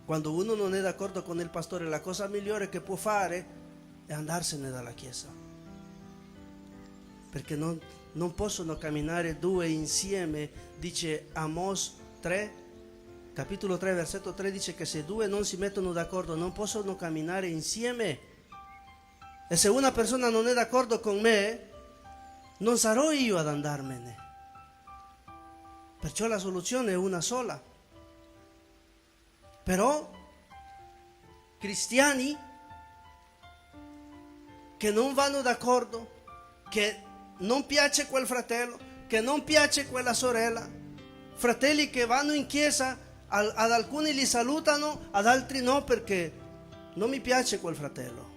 Quando uno non è d'accordo con il pastore, la cosa migliore che può fare è andarsene dalla chiesa, perché non possono camminare due insieme. Dice Amos 3, capitolo 3, versetto 3, dice che se due non si mettono d'accordo non possono camminare insieme. E se una persona non è d'accordo con me, non sarò io ad andarmene. Perciò la soluzione è una sola. Però cristiani che non vanno d'accordo, che non piace quel fratello, che non piace quella sorella, fratelli che vanno in chiesa, ad alcuni li salutano, ad altri no, perché non mi piace quel fratello.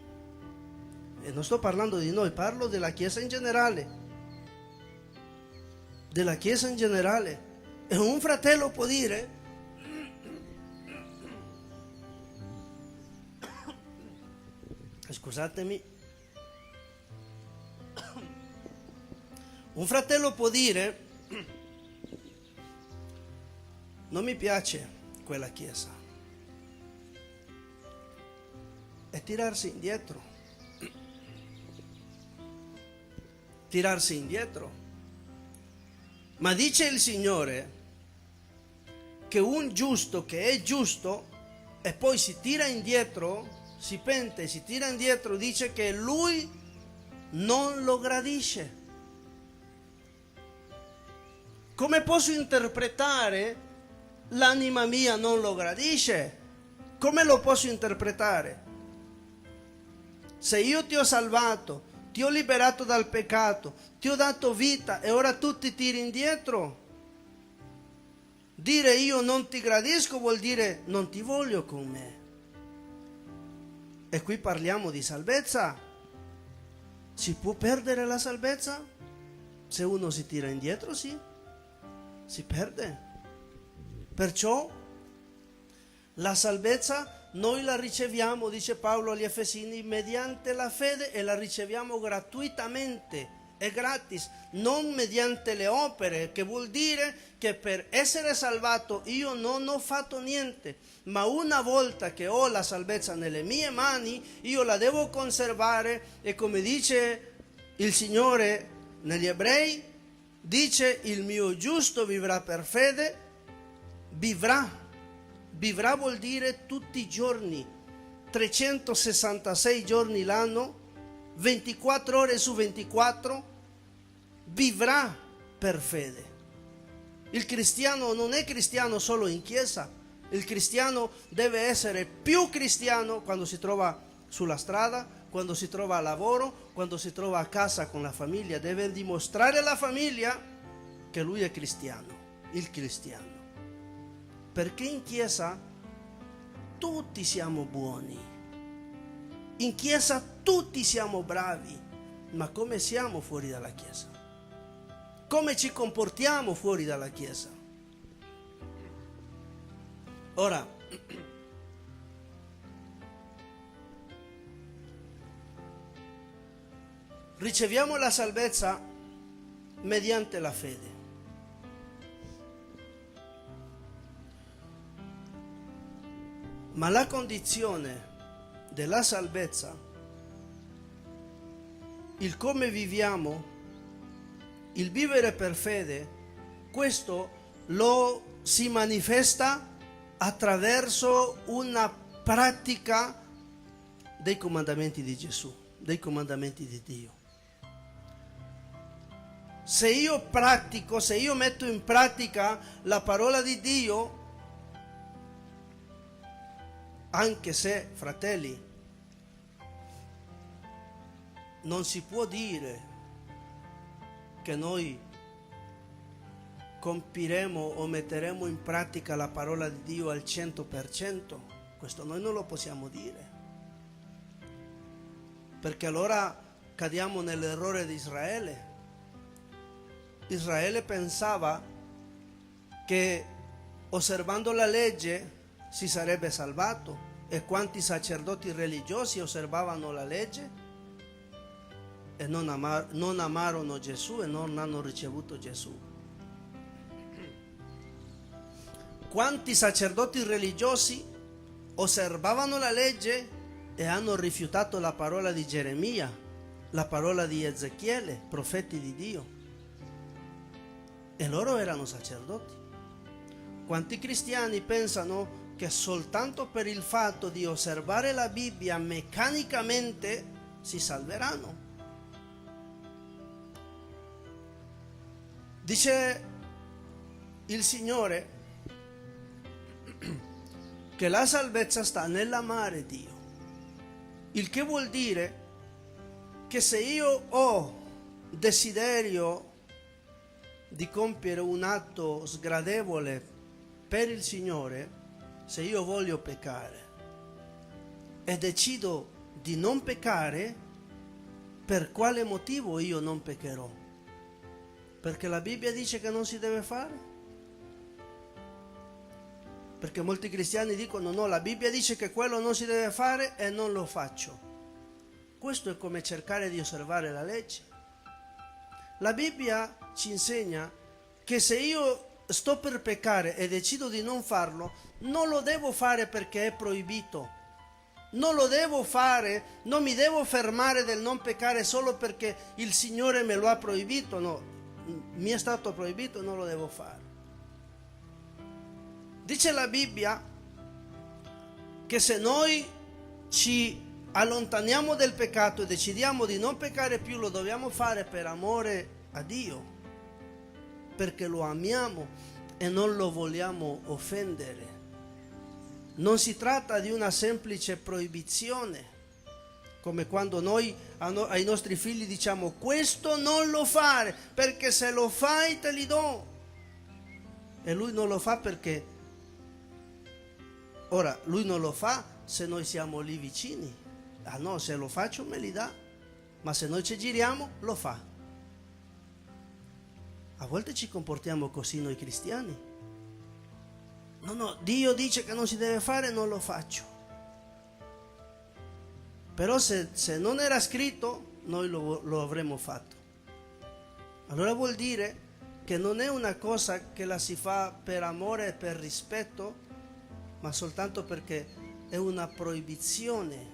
E non sto parlando di noi, parlo della chiesa in generale. Della chiesa in generale. E un fratello può dire: scusatemi, un fratello può dire: non mi piace quella chiesa, e tirarsi indietro. tirarsi indietro. Ma dice il Signore che un giusto che è giusto e poi si tira indietro, si pente, si tira indietro, dice che Lui non lo gradisce. Come posso interpretare l'anima mia non lo gradisce? Come lo posso interpretare? Se io ti ho salvato, ti ho liberato dal peccato, ti ho dato vita e ora tu ti tiri indietro, dire io non ti gradisco vuol dire non ti voglio con me. E qui parliamo di salvezza. Si può perdere la salvezza? Se uno si tira indietro, sì, si perde. Perciò la salvezza noi la riceviamo, dice Paolo agli Efesini, mediante la fede, e la riceviamo gratuitamente, è gratis, non mediante le opere, che vuol dire che per essere salvato io non ho fatto niente, ma una volta che ho la salvezza nelle mie mani, io la devo conservare, e come dice il Signore negli Ebrei, dice il mio giusto vivrà per fede, vivrà vuol dire tutti i giorni, 366 giorni l'anno, 24 ore su 24, vivrà per fede. Il cristiano non è cristiano solo in chiesa, il cristiano deve essere più cristiano quando si trova sulla strada, quando si trova a lavoro, quando si trova a casa con la famiglia, deve dimostrare alla famiglia che lui è cristiano, il cristiano. Perché in chiesa tutti siamo buoni, in chiesa tutti siamo bravi, ma come siamo fuori dalla chiesa? Come ci comportiamo fuori dalla chiesa? Ora, riceviamo la salvezza mediante la fede. Ma la condizione della salvezza, il come viviamo, il vivere per fede, questo lo si manifesta attraverso una pratica dei comandamenti di Gesù, dei comandamenti di Dio. Se io pratico, se io metto in pratica la parola di Dio, anche se, fratelli, non si può dire che noi compiremo o metteremo in pratica la parola di Dio al 100%, questo noi non lo possiamo dire, perché allora cadiamo nell'errore di Israele. Israele pensava che osservando la legge si sarebbe salvato, e quanti sacerdoti religiosi osservavano la legge e non amarono Gesù e non hanno ricevuto Gesù. Quanti sacerdoti religiosi osservavano la legge e hanno rifiutato la parola di Geremia, la parola di Ezechiele, profeti di Dio, e loro erano sacerdoti. Quanti cristiani pensano che soltanto per il fatto di osservare la Bibbia meccanicamente si salveranno? Dice il Signore che la salvezza sta nell'amare Dio, il che vuol dire che se io ho desiderio di compiere un atto sgradevole per il Signore, se io voglio peccare e decido di non peccare, per quale motivo io non peccherò? Perché la Bibbia dice che non si deve fare? Perché molti cristiani dicono no, la Bibbia dice che quello non si deve fare e non lo faccio. Questo è come cercare di osservare la legge. La Bibbia ci insegna che se io sto per peccare e decido di non farlo, non lo devo fare perché è proibito, Non lo devo fare, non mi devo fermare del non peccare solo perché il Signore me lo ha proibito, no, mi è stato proibito, non lo devo fare. Dice la Bibbia che se noi ci allontaniamo del peccato e decidiamo di non peccare più, lo dobbiamo fare per amore a Dio, perché lo amiamo e non lo vogliamo offendere. Non si tratta di una semplice proibizione, come quando noi ai nostri figli diciamo: questo non lo fare, perché se lo fai te li do. E lui non lo fa perché, ora, lui non lo fa se noi siamo lì vicini. Ah no, se lo faccio me li dà, ma se noi ci giriamo lo fa. A volte ci comportiamo così noi cristiani. No, Dio dice che non si deve fare, non lo faccio. Però se non era scritto, noi lo avremmo fatto. Allora vuol dire che non è una cosa che la si fa per amore e per rispetto, ma soltanto perché è una proibizione.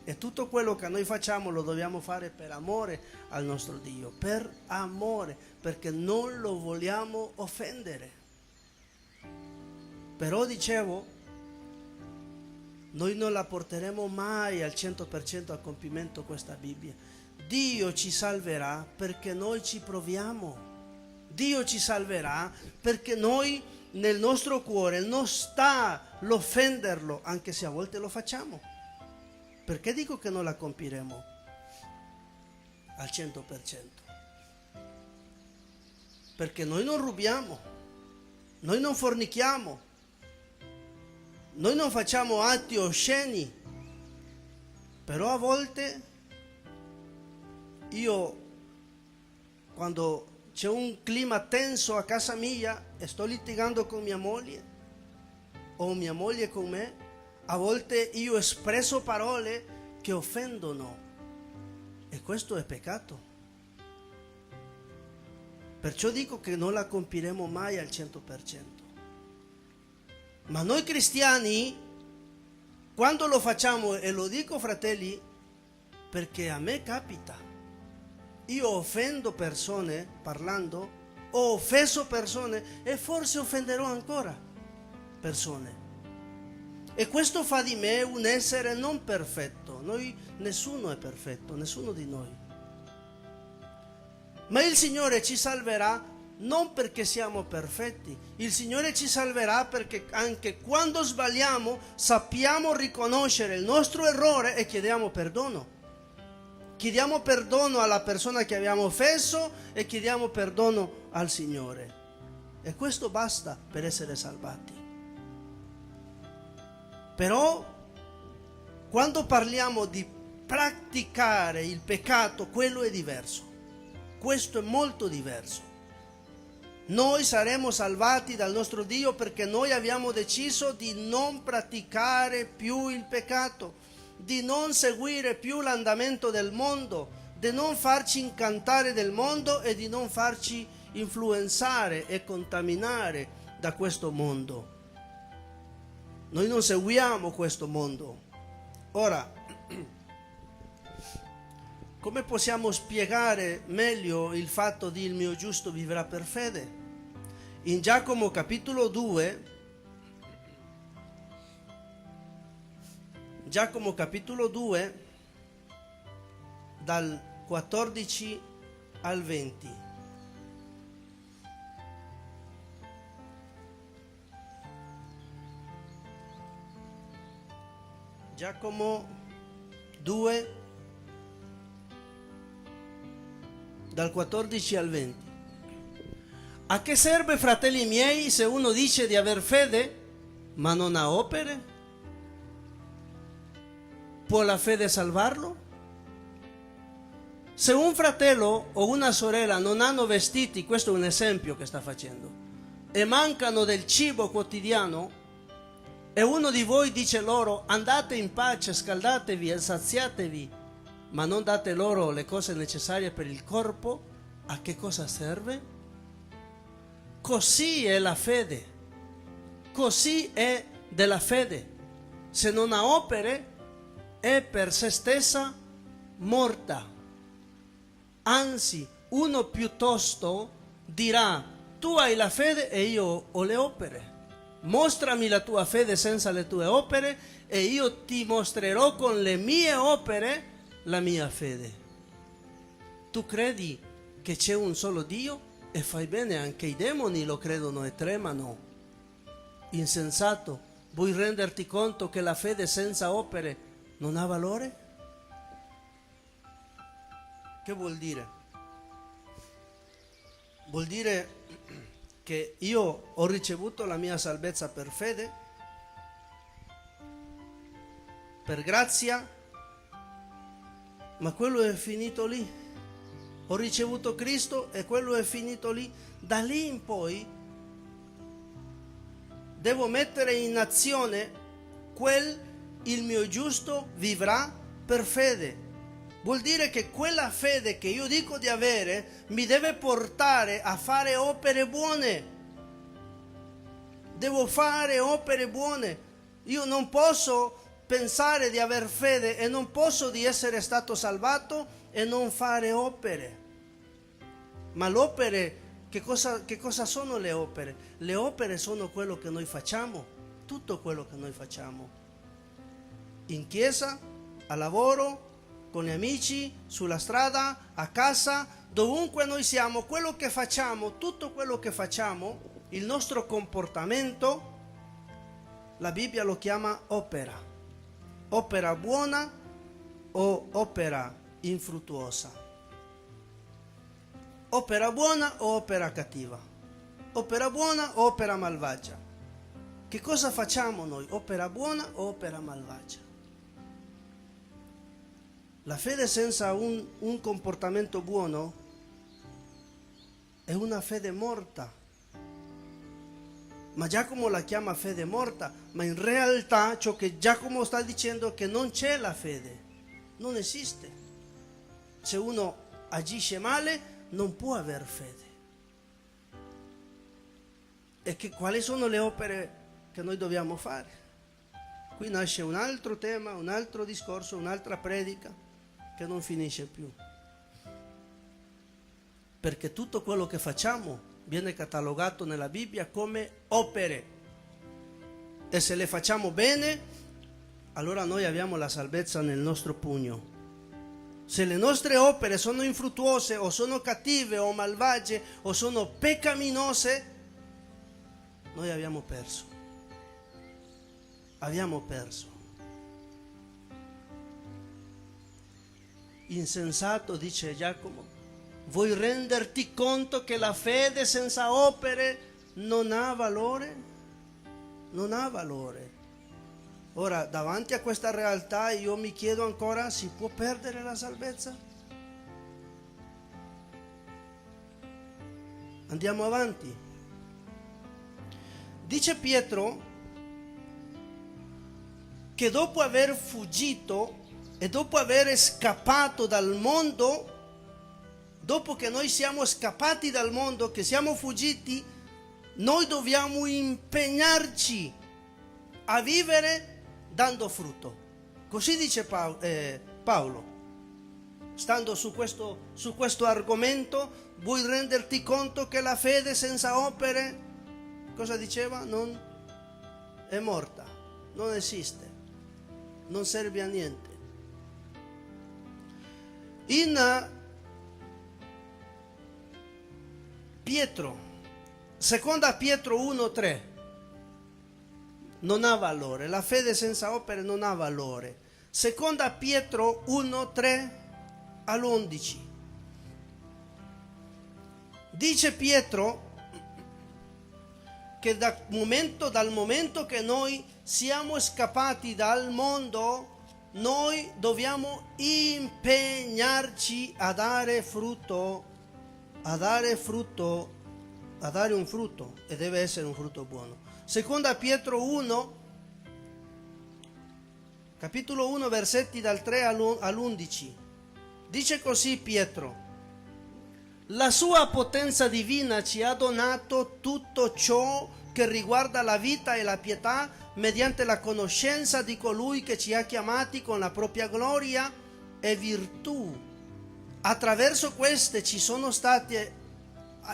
E tutto quello che noi facciamo lo dobbiamo fare per amore al nostro Dio, per amore, perché non lo vogliamo offendere. Però dicevo, noi non la porteremo mai al 100% a compimento questa Bibbia. Dio ci salverà perché noi ci proviamo. Dio ci salverà perché noi nel nostro cuore non sta l'offenderlo, anche se a volte lo facciamo. Perché dico che non la compiremo al 100%? Perché noi non rubiamo, noi non fornichiamo, noi non facciamo atti osceni, però a volte io, quando c'è un clima tenso a casa mia e sto litigando con mia moglie o mia moglie con me, a volte io espresso parole che offendono, e questo è peccato. Perciò dico che non la compiremo mai al 100%. Ma noi cristiani, quando lo facciamo, e lo dico fratelli, perché a me capita, io offendo persone parlando, ho offeso persone e forse offenderò ancora persone. E questo fa di me un essere non perfetto. Nessuno è perfetto, nessuno di noi. Ma il Signore ci salverà non perché siamo perfetti, il Signore ci salverà perché anche quando sbagliamo sappiamo riconoscere il nostro errore e chiediamo perdono. Chiediamo perdono alla persona che abbiamo offeso e chiediamo perdono al Signore. E questo basta per essere salvati. Però quando parliamo di praticare il peccato, quello è diverso. Questo è molto diverso. Noi saremo salvati dal nostro Dio perché noi abbiamo deciso di non praticare più il peccato, di non seguire più l'andamento del mondo, di non farci incantare del mondo e di non farci influenzare e contaminare da questo mondo. Noi non seguiamo questo mondo. Ora, come possiamo spiegare meglio il fatto di il mio giusto vivrà per fede? In Giacomo capitolo 2, dal 14 al 20. Giacomo 2, dal 14 al 20. A che serve, fratelli miei, se uno dice di aver fede, ma non ha opere? Può la fede salvarlo? Se un fratello o una sorella non hanno vestiti, questo è un esempio che sta facendo, e mancano del cibo quotidiano, e uno di voi dice loro: andate in pace, scaldatevi e saziatevi, ma non date loro le cose necessarie per il corpo, a che cosa serve? Così è la fede, così è della fede. Se non ha opere, è per se stessa morta. Anzi, uno piuttosto dirà: tu hai la fede e io ho le opere. Mostrami la tua fede senza le tue opere e io ti mostrerò con le mie opere la mia fede. Tu credi che c'è un solo Dio? E fai bene, anche i demoni lo credono e tremano. Insensato, vuoi renderti conto che la fede senza opere non ha valore? Che vuol dire? Vuol dire che io ho ricevuto la mia salvezza per fede, per grazia, ma quello è finito lì. Ho ricevuto Cristo e quello è finito lì. Da lì in poi devo mettere in azione il mio giusto vivrà per fede. Vuol dire che quella fede che io dico di avere mi deve portare a fare opere buone. Devo fare opere buone. Io non posso pensare di aver fede e non posso di essere stato salvato e non fare opere. Ma l'opere, che cosa sono le opere? Le opere sono quello che noi facciamo, tutto quello che noi facciamo. In chiesa, a lavoro, con gli amici, sulla strada, a casa, dovunque noi siamo, quello che facciamo, tutto quello che facciamo, il nostro comportamento, la Bibbia lo chiama opera. Opera buona o opera infruttuosa. Opera buona o opera cattiva? Opera buona o opera malvagia? Che cosa facciamo noi? Opera buona o opera malvagia? La fede senza un comportamento buono è una fede morta. Ma Giacomo la chiama fede morta, ma in realtà ciò che Giacomo sta dicendo è che non c'è la fede, non esiste. Se uno agisce male non può aver fede. E quali sono le opere che noi dobbiamo fare? Qui nasce un altro tema, un altro discorso, un'altra predica che non finisce più. Perché tutto quello che facciamo viene catalogato nella Bibbia come opere. E se le facciamo bene, allora noi abbiamo la salvezza nel nostro pugno. Se le nostre opere sono infruttuose o sono cattive o malvagie o sono peccaminose, noi abbiamo perso. Abbiamo perso. Insensato, dice Giacomo, vuoi renderti conto che la fede senza opere non ha valore? Non ha valore. Ora, davanti a questa realtà io mi chiedo ancora, si può perdere la salvezza? Andiamo avanti. Dice Pietro che dopo aver fuggito e dopo aver scappato dal mondo, dopo che noi siamo scappati dal mondo, che siamo fuggiti, noi dobbiamo impegnarci a vivere dando frutto. Così dice Paolo. Stando su questo argomento, vuoi renderti conto che la fede senza opere, cosa diceva? Non è morta, non esiste, non serve a niente. In Pietro, seconda Pietro 1,3, non ha valore, la fede senza opere non ha valore. Seconda Pietro 1,3 all'11. Dice Pietro che dal momento che noi siamo scappati dal mondo, noi dobbiamo impegnarci a dare frutto, a dare un frutto, e deve essere un frutto buono. Seconda Pietro 1, capitolo 1, versetti dal 3 all'11. Dice così Pietro: la sua potenza divina ci ha donato tutto ciò che riguarda la vita e la pietà mediante la conoscenza di colui che ci ha chiamati con la propria gloria e virtù. Attraverso queste ci sono state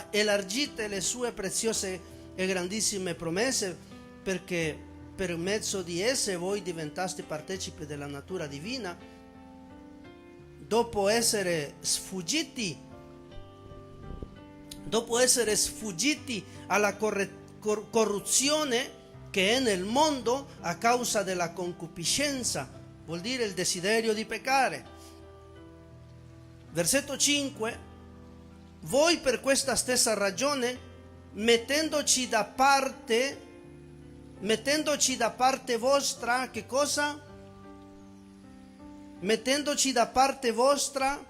elargite le sue preziose e grandissime promesse, perché per mezzo di esse voi diventaste partecipi della natura divina, dopo essere sfuggiti alla corruzione che è nel mondo a causa della concupiscenza, vuol dire il desiderio di peccare. Versetto 5: voi per questa stessa ragione, mettendoci da parte vostra, che cosa? Mettendoci da parte vostra,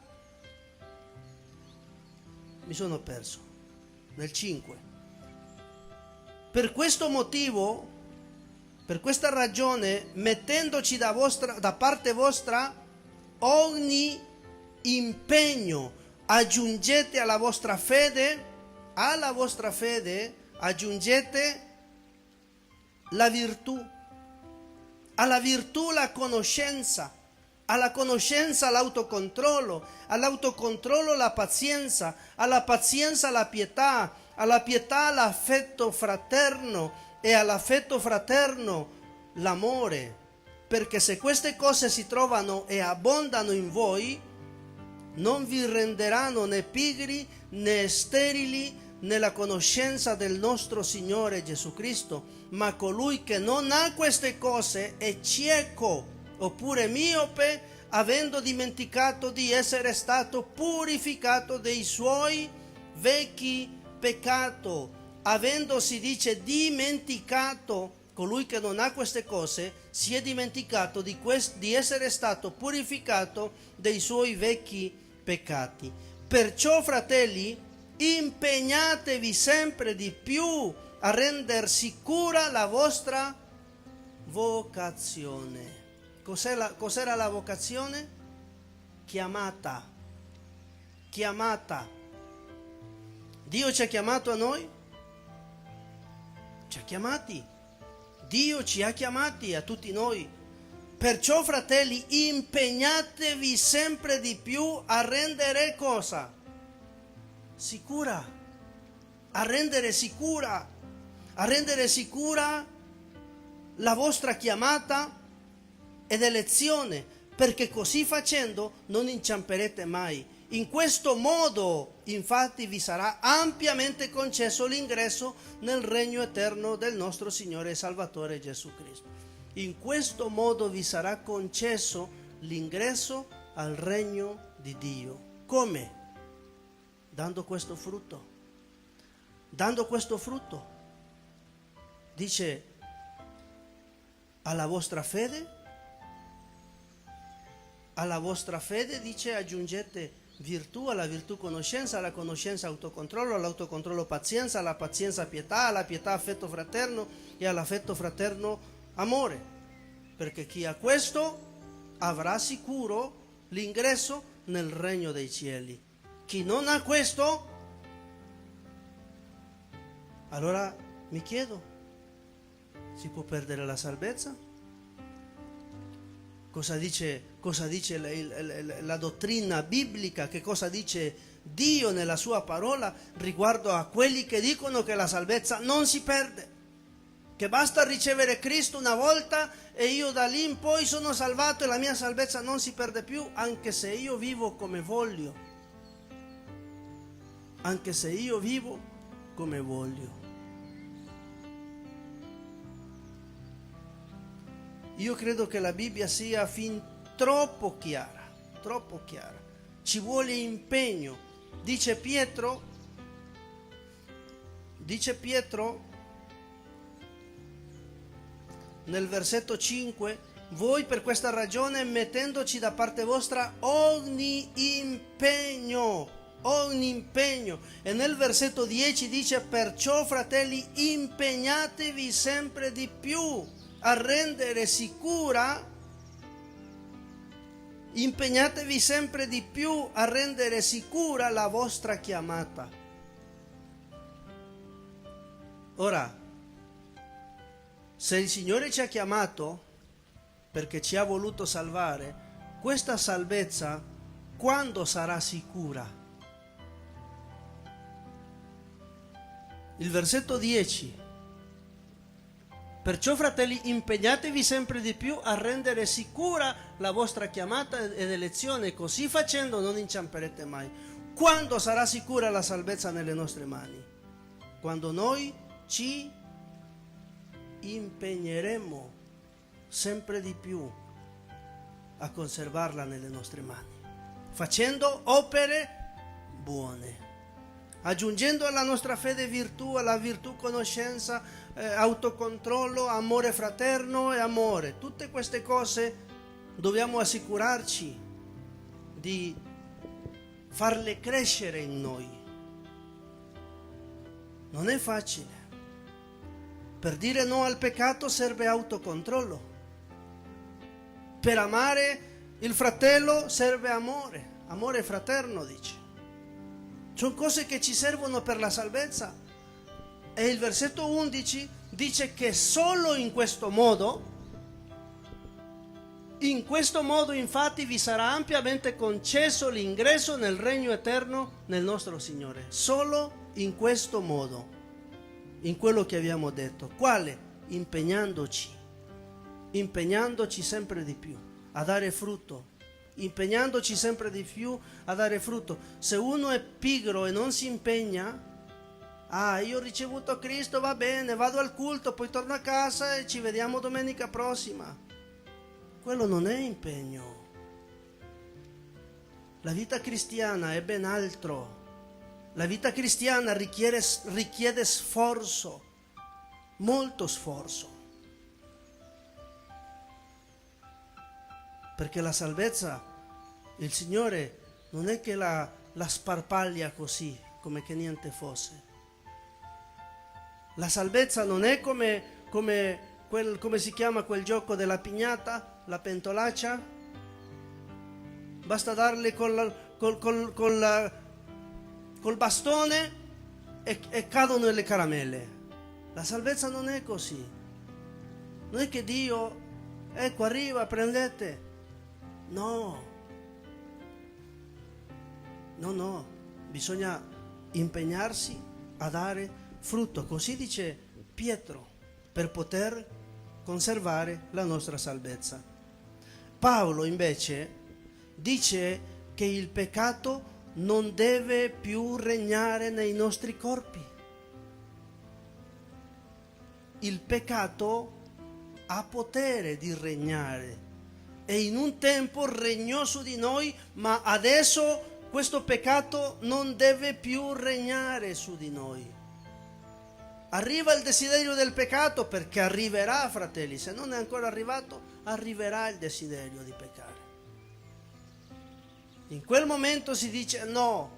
mi sono perso, nel 5. Per questo motivo, per questa ragione, mettendoci da parte vostra ogni impegno, aggiungete alla vostra fede aggiungete la virtù, alla virtù la conoscenza, alla conoscenza l'autocontrollo, all'autocontrollo la pazienza, alla pazienza la pietà, alla pietà l'affetto fraterno e all'affetto fraterno l'amore, perché se queste cose si trovano e abbondano in voi, non vi renderanno né pigri né sterili nella conoscenza del nostro Signore Gesù Cristo, ma colui che non ha queste cose è cieco oppure miope, avendo dimenticato di essere stato purificato dei suoi vecchi peccati. Avendo, si dice, dimenticato, colui che non ha queste cose si è dimenticato di essere stato purificato dei suoi vecchi peccati. Perciò, fratelli, impegnatevi sempre di più a render sicura la vostra vocazione. Cos'era la vocazione? Chiamata. Dio ci ha chiamato a noi? Ci ha chiamati. Dio ci ha chiamati a tutti noi. Perciò, fratelli, impegnatevi sempre di più a rendere cosa? Sicura. A rendere sicura la vostra chiamata ed elezione, perché così facendo non inciamperete mai. In questo modo, infatti, vi sarà ampiamente concesso l'ingresso nel regno eterno del nostro Signore e Salvatore Gesù Cristo. In questo modo vi sarà concesso l'ingresso al regno di Dio. Come? Dando questo frutto. Dice, alla vostra fede dice aggiungete virtù, alla virtù conoscenza, alla conoscenza autocontrollo, all'autocontrollo pazienza, alla pazienza pietà, alla pietà affetto fraterno e all'affetto fraterno amore, perché chi ha questo avrà sicuro l'ingresso nel regno dei cieli. Chi non ha questo, allora mi chiedo, si può perdere la salvezza? Cosa dice la dottrina biblica? Che cosa dice Dio nella sua parola riguardo a quelli che dicono che la salvezza non si perde, che basta ricevere Cristo una volta e io da lì in poi sono salvato e la mia salvezza non si perde più, anche se io vivo come voglio. Io credo che la Bibbia sia fin troppo chiara. Ci vuole impegno. Dice Pietro nel versetto 5: voi per questa ragione, mettendoci da parte vostra ogni impegno. E nel versetto 10 dice: perciò, fratelli, impegnatevi sempre di più a rendere sicura la vostra chiamata. Ora, Se il Signore ci ha chiamato perché ci ha voluto salvare, questa salvezza quando sarà sicura? Il versetto 10. Perciò, fratelli, impegnatevi sempre di più a rendere sicura la vostra chiamata ed elezione, così facendo non inciamperete mai. Quando sarà sicura la salvezza nelle nostre mani? Quando noi ci impegneremo sempre di più a conservarla nelle nostre mani, facendo opere buone, aggiungendo alla nostra fede virtù, alla virtù conoscenza, autocontrollo, amore fraterno e amore. Tutte queste cose dobbiamo assicurarci di farle crescere in noi. Non è facile. Per dire no al peccato serve autocontrollo. Per amare il fratello serve amore, amore fraterno, dice. Sono cose che ci servono per la salvezza. E il versetto 11 dice che solo in questo modo infatti vi sarà ampiamente concesso l'ingresso nel regno eterno nel nostro Signore. Solo in questo modo, in quello che abbiamo detto. Quale? Impegnandoci sempre di più a dare frutto, impegnandoci sempre di più a dare frutto. Se uno è pigro e non si impegna, io ho ricevuto Cristo, va bene, vado al culto, poi torno a casa e ci vediamo domenica prossima. Quello non è impegno. La vita cristiana è ben altro. La vita cristiana richiede sforzo, molto sforzo. Perché la salvezza, il Signore non è che la sparpaglia così, come che niente fosse. La salvezza non è come si chiama quel gioco della pignata, la pentolaccia. Basta darle col bastone e cadono le caramelle. La salvezza non è così. Non è che Dio, ecco, arriva, prendete. No, bisogna impegnarsi a dare frutto, così dice Pietro, per poter conservare la nostra salvezza. Paolo invece dice che il peccato non deve più regnare nei nostri corpi. Il peccato ha potere di regnare e in un tempo regnò su di noi, ma adesso questo peccato non deve più regnare su di noi. Arriva il desiderio del peccato, perché arriverà, fratelli, se non è ancora arrivato, arriverà il desiderio di peccare. In quel momento si dice: no,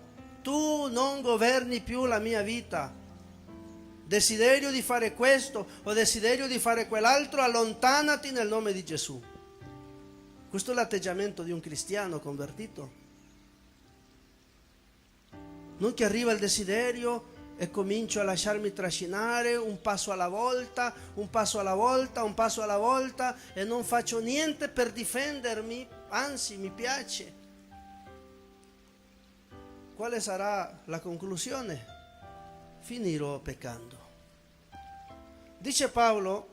tu non governi più la mia vita. Desiderio di fare questo o desiderio di fare quell'altro, allontanati nel nome di Gesù. Questo è l'atteggiamento di un cristiano convertito. Non che arriva il desiderio e comincio a lasciarmi trascinare un passo alla volta e non faccio niente per difendermi, anzi mi piace. Quale sarà la conclusione? Finirò peccando. Dice Paolo,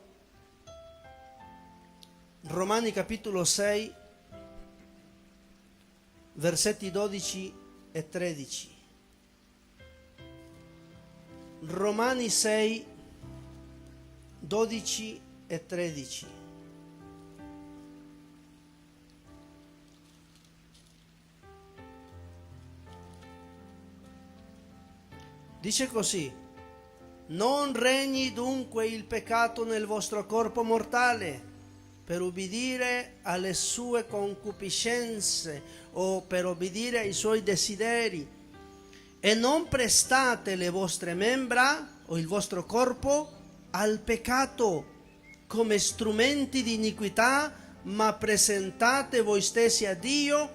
Romani capitolo 6, versetti 12 e 13. Romani 6, 12 e 13. Dice così: non regni dunque il peccato nel vostro corpo mortale per ubbidire alle sue concupiscenze o per obbedire ai suoi desideri, e non prestate le vostre membra o il vostro corpo al peccato come strumenti di iniquità, ma presentate voi stessi a Dio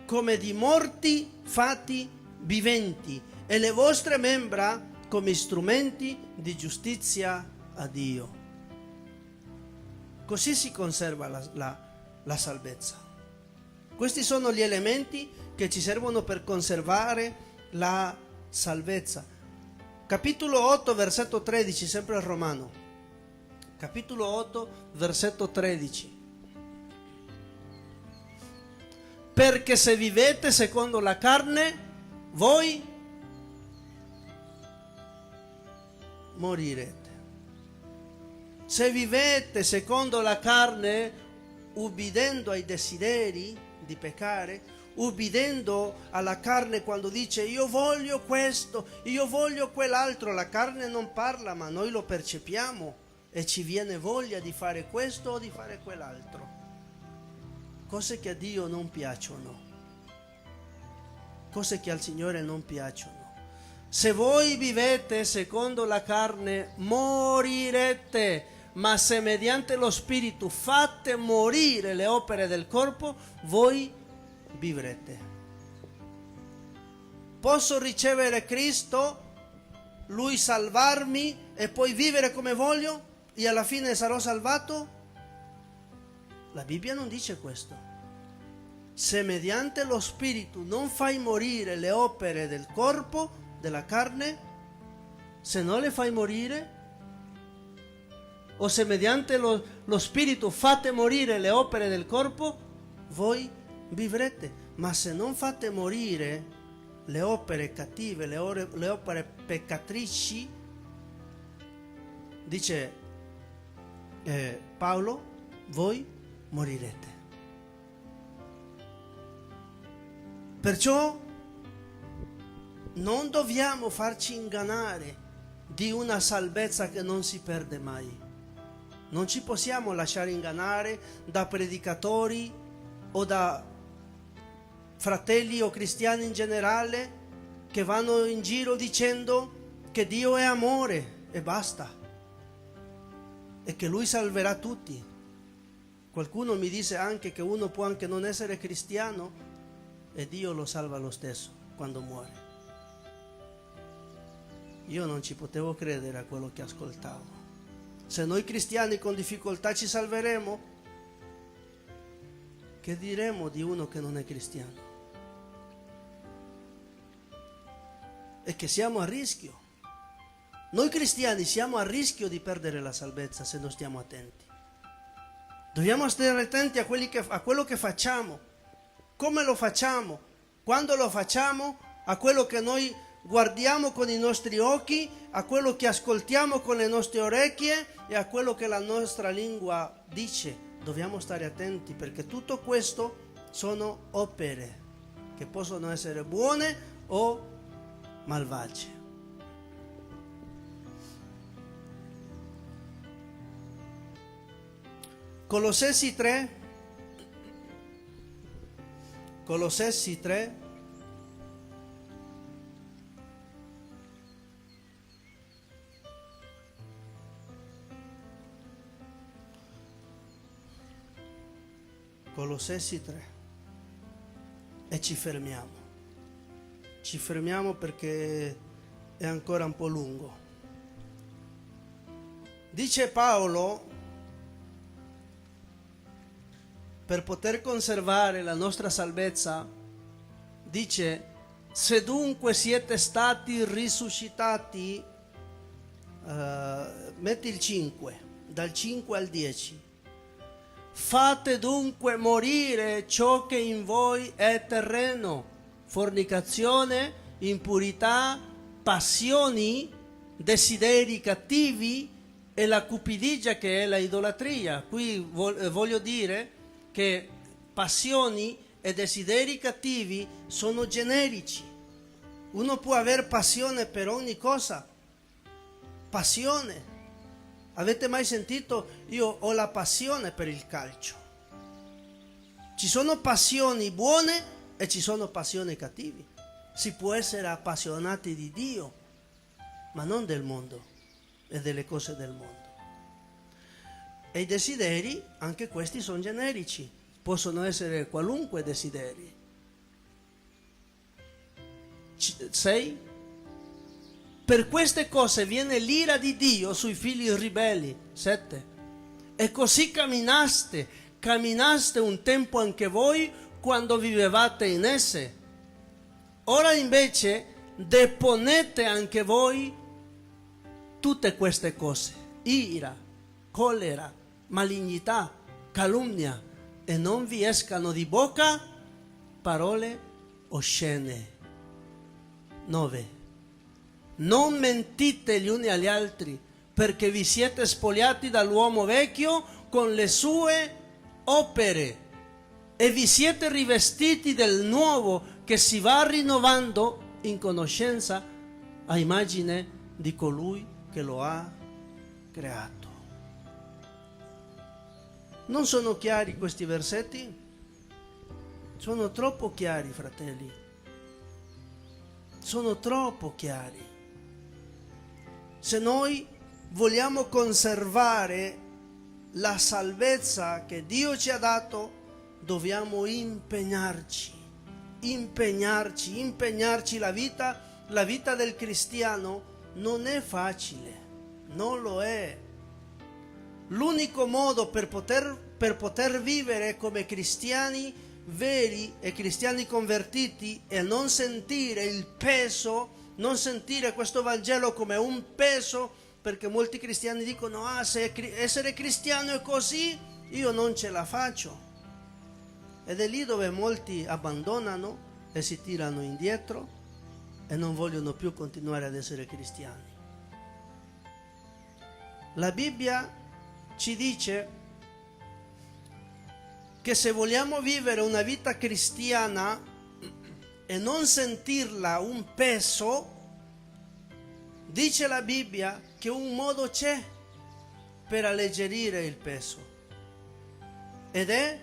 come di morti fatti viventi e le vostre membra come strumenti di giustizia a Dio. Così si conserva la salvezza. Questi sono gli elementi che ci servono per conservare la salvezza. Capitolo 8, versetto 13, sempre il Romano. Capitolo 8, versetto 13. Perché se vivete secondo la carne, voi morirete. Se vivete secondo la carne, ubbidendo ai desideri di peccare, ubbidendo alla carne quando dice io voglio questo, io voglio quell'altro, la carne non parla ma noi lo percepiamo e ci viene voglia di fare questo o di fare quell'altro. Cose che a Dio non piacciono, cose che al Signore non piacciono. Se voi vivete secondo la carne, morirete, ma se mediante lo Spirito fate morire le opere del corpo, voi vivrete. Posso ricevere Cristo, Lui salvarmi e poi vivere come voglio e alla fine sarò salvato? La Bibbia non dice questo. Se mediante lo Spirito non fai morire le opere del corpo, della carne, se non le fai morire, o se mediante lo Spirito fate morire le opere del corpo, voi vivrete. Ma se non fate morire le opere cattive, le opere peccatrici, dice Paolo, voi morirete. Perciò non dobbiamo farci ingannare di una salvezza che non si perde mai. Non ci possiamo lasciare ingannare da predicatori o da fratelli o cristiani in generale che vanno in giro dicendo che Dio è amore e basta e che Lui salverà tutti. Qualcuno mi dice anche che uno può anche non essere cristiano e Dio lo salva lo stesso quando muore. Io non ci potevo credere a quello che ascoltavo. Se noi cristiani con difficoltà ci salveremo, che diremo di uno che non è cristiano? E che siamo a rischio. Noi cristiani siamo a rischio di perdere la salvezza se non stiamo attenti. Dobbiamo stare attenti a quello che facciamo, come lo facciamo, quando lo facciamo, a quello che noi guardiamo con i nostri occhi, a quello che ascoltiamo con le nostre orecchie e a quello che la nostra lingua dice. Dobbiamo stare attenti perché tutto questo sono opere che possono essere buone o malvagie. Colossesi 3. Colossesi 3. Colossesi 3. E ci fermiamo. Ci fermiamo perché è ancora un po' lungo. Dice Paolo, per poter conservare la nostra salvezza, dice, se dunque siete stati risuscitati, metti il 5, dal 5 al 10. Fate dunque morire ciò che in voi è terreno, fornicazione, impurità, passioni, desideri cattivi e la cupidigia che è la idolatria. Qui voglio dire che passioni e desideri cattivi sono generici. Uno può avere passione per ogni cosa. Passione. Avete mai sentito? Io ho la passione per il calcio. Ci sono passioni buone e ci sono passioni cattive. Si può essere appassionati di Dio, ma non del mondo e delle cose del mondo. E i desideri, anche questi sono generici, possono essere qualunque desideri. 6. Per queste cose viene l'ira di Dio sui figli ribelli. 7. E così camminaste un tempo anche voi quando vivevate in esse. Ora invece deponete anche voi tutte queste cose: ira, collera, malignità, calunnia, e non vi escano di bocca parole oscene. 9. Non mentite gli uni agli altri, perché vi siete spogliati dall'uomo vecchio con le sue opere e vi siete rivestiti del nuovo che si va rinnovando in conoscenza a immagine di colui che lo ha creato. Non sono chiari questi versetti? Sono troppo chiari, fratelli. Sono troppo chiari. Se noi vogliamo conservare la salvezza che Dio ci ha dato, dobbiamo impegnarci. La vita del cristiano non è facile, non lo è. L'unico modo per poter vivere come cristiani veri e cristiani convertiti è non sentire il peso, non sentire questo Vangelo come un peso, perché molti cristiani dicono: se essere cristiano è così, io non ce la faccio. Ed è lì dove molti abbandonano e si tirano indietro e non vogliono più continuare ad essere cristiani. La Bibbia ci dice che se vogliamo vivere una vita cristiana e non sentirla un peso, dice la Bibbia che un modo c'è per alleggerire il peso, ed è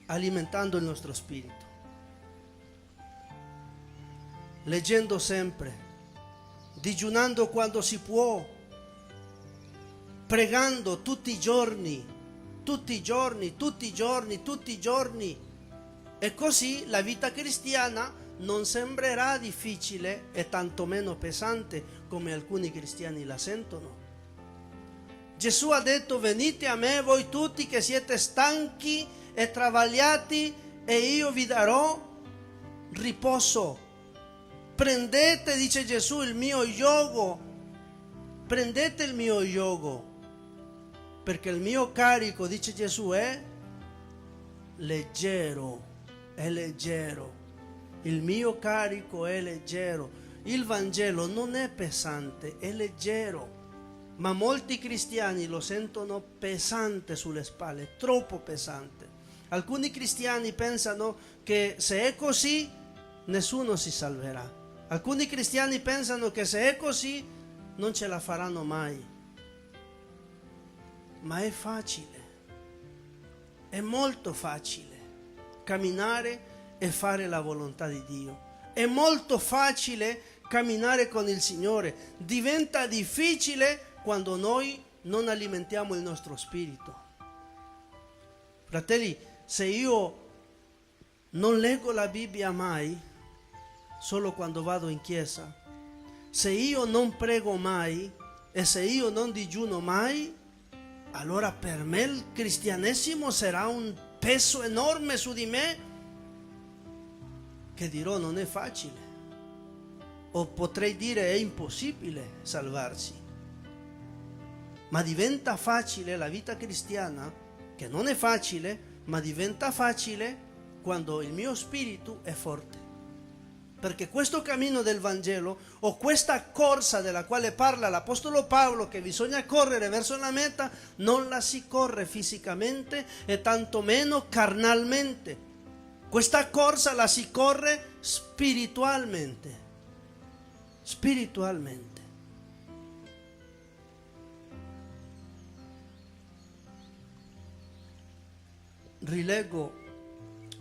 alimentando il nostro spirito, leggendo sempre, digiunando quando si può, pregando tutti i giorni, e così la vita cristiana non sembrerà difficile e tantomeno pesante come alcuni cristiani la sentono. Gesù ha detto: venite a me voi tutti che siete stanchi e travagliati e io vi darò riposo. Prendete, dice Gesù, il mio yogo, prendete il mio yogo, perché il mio carico, dice Gesù, è leggero, il mio carico è leggero. Il Vangelo non è pesante, è leggero, ma molti cristiani lo sentono pesante sulle spalle, troppo pesante. Alcuni cristiani pensano che se è così nessuno si salverà. Alcuni cristiani pensano che se è così non ce la faranno mai. Ma è facile, è molto facile camminare e fare la volontà di Dio. È molto facile camminare con il Signore. Diventa difficile quando noi non alimentiamo il nostro spirito. Fratelli, se io non leggo la Bibbia mai, solo quando vado in chiesa, se io non prego mai e se io non digiuno mai, allora per me il cristianesimo sarà un peso enorme su di me, che dirò non è facile, o potrei dire è impossibile salvarsi. Ma diventa facile la vita cristiana, che non è facile, ma diventa facile quando il mio spirito è forte. Perché questo cammino del Vangelo, o questa corsa della quale parla l'Apostolo Paolo, che bisogna correre verso la meta, non la si corre fisicamente e tantomeno carnalmente. Questa corsa la si corre spiritualmente. Spiritualmente. Rileggo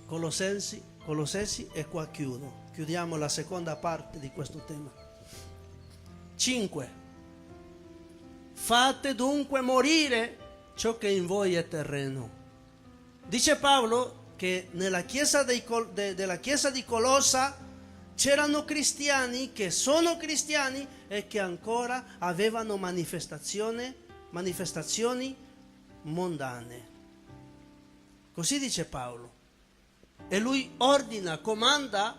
Colossensi e qua chiudo. Chiudiamo la seconda parte di questo tema. 5. Fate dunque morire ciò che in voi è terreno. Dice Paolo che nella chiesa della chiesa di Colossa c'erano cristiani che sono cristiani e che ancora avevano manifestazioni mondane. Così dice Paolo. E lui ordina, comanda,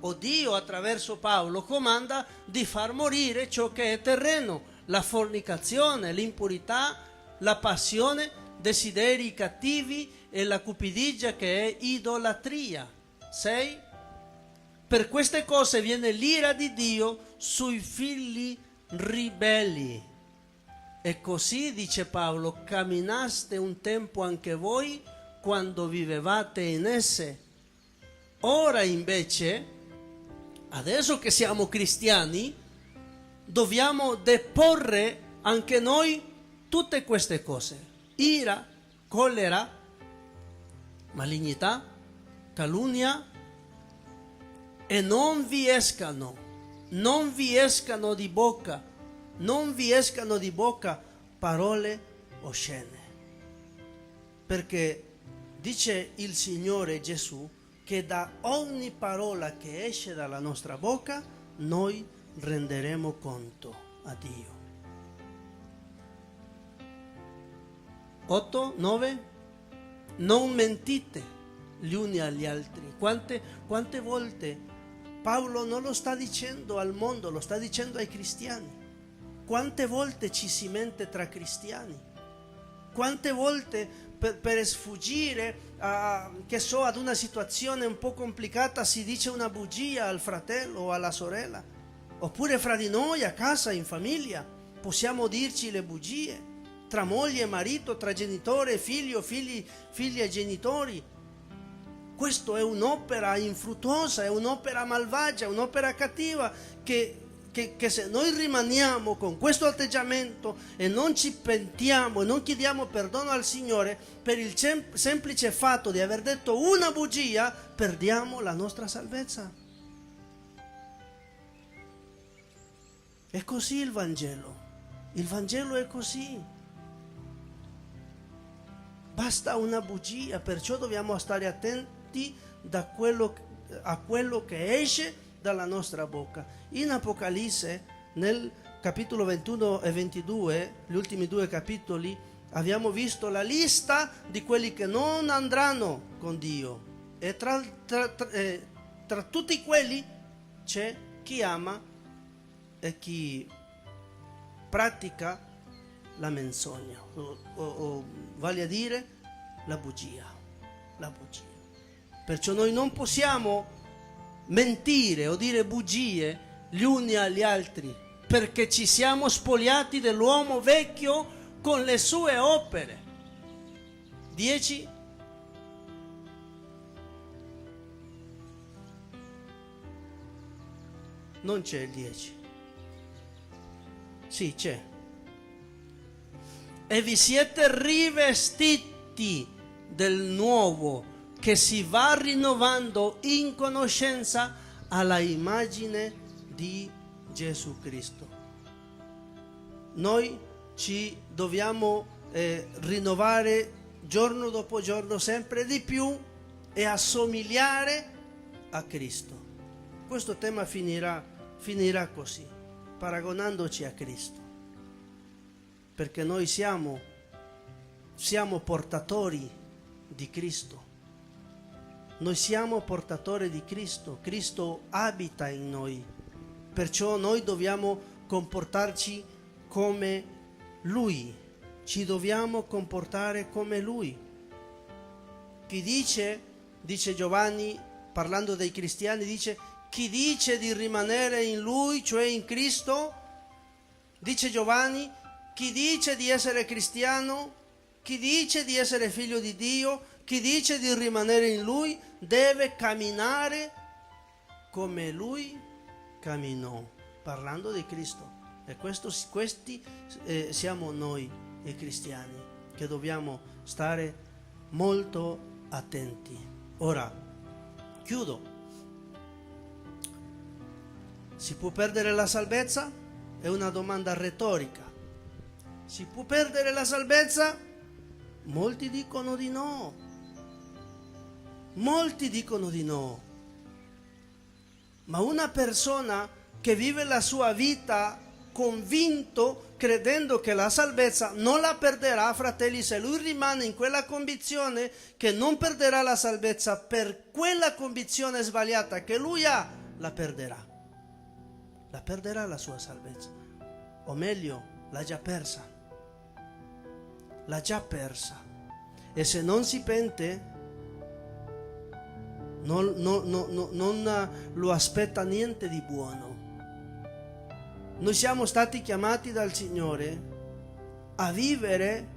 o Dio attraverso Paolo comanda di far morire ciò che è terreno, la fornicazione, l'impurità, la passione, desideri cattivi e la cupidigia che è idolatria. 6. Per queste cose viene l'ira di Dio sui figli ribelli. E così, dice Paolo, camminaste un tempo anche voi quando vivevate in esse. Ora invece, adesso che siamo cristiani, dobbiamo deporre anche noi tutte queste cose: ira, collera, malignità, calunnia, e non vi escano di bocca, non vi escano di bocca parole oscene. Perché dice il Signore Gesù che da ogni parola che esce dalla nostra bocca noi renderemo conto a Dio. 8, 9. Non mentite gli uni agli altri. Quante volte Paolo non lo sta dicendo al mondo, lo sta dicendo ai cristiani. Quante volte ci si mente tra cristiani? Quante volte per sfuggire ad una situazione un po' complicata si dice una bugia al fratello o alla sorella? Oppure fra di noi a casa, in famiglia, possiamo dirci le bugie, tra moglie e marito, tra genitore e figlio, figli e genitori. Questo è un'opera infruttuosa, è un'opera malvagia, un'opera cattiva che se noi rimaniamo con questo atteggiamento e non ci pentiamo e non chiediamo perdono al Signore per il semplice fatto di aver detto una bugia, perdiamo la nostra salvezza. È così il Vangelo è così. Basta una bugia, perciò dobbiamo stare attenti a quello che esce dalla nostra bocca. In Apocalisse, nel capitolo 21 e 22, gli ultimi 2 capitoli, abbiamo visto la lista di quelli che non andranno con Dio. E tra tutti quelli c'è chi ama e chi pratica la menzogna, o vale a dire la bugia. Perciò noi non possiamo mentire o dire bugie gli uni agli altri, perché ci siamo spogliati dell'uomo vecchio con le sue opere. 10. Non c'è il 10. Sì, c'è. E vi siete rivestiti del nuovo che si va rinnovando in conoscenza alla immagine di Gesù Cristo. Noi ci dobbiamo rinnovare giorno dopo giorno sempre di più e assomigliare a Cristo. Questo tema finirà così, paragonandoci a Cristo, perché noi siamo portatori di Cristo. Noi siamo portatori di Cristo, Cristo abita in noi, perciò noi dobbiamo comportarci come Lui, ci dobbiamo comportare come Lui. Chi dice Giovanni, parlando dei cristiani, dice: chi dice di rimanere in Lui, cioè in Cristo, dice Giovanni, chi dice di essere cristiano, chi dice di essere figlio di Dio, chi dice di rimanere in Lui, deve camminare come Lui camminò, parlando di Cristo. E questi siamo noi, i cristiani, che dobbiamo stare molto attenti. Ora, chiudo. Si può perdere la salvezza? È una domanda retorica. Si può perdere la salvezza? Molti dicono di no. Molti dicono di no. Ma una persona che vive la sua vita convinto, credendo che la salvezza non la perderà, fratelli. Se lui rimane in quella convinzione che non perderà la salvezza, per quella convinzione sbagliata che lui ha, la perderà. La perderà la sua salvezza. O meglio, l'ha già persa. L'ha già persa. E se non si pente, non lo aspetta niente di buono. Noi siamo stati chiamati dal Signore a vivere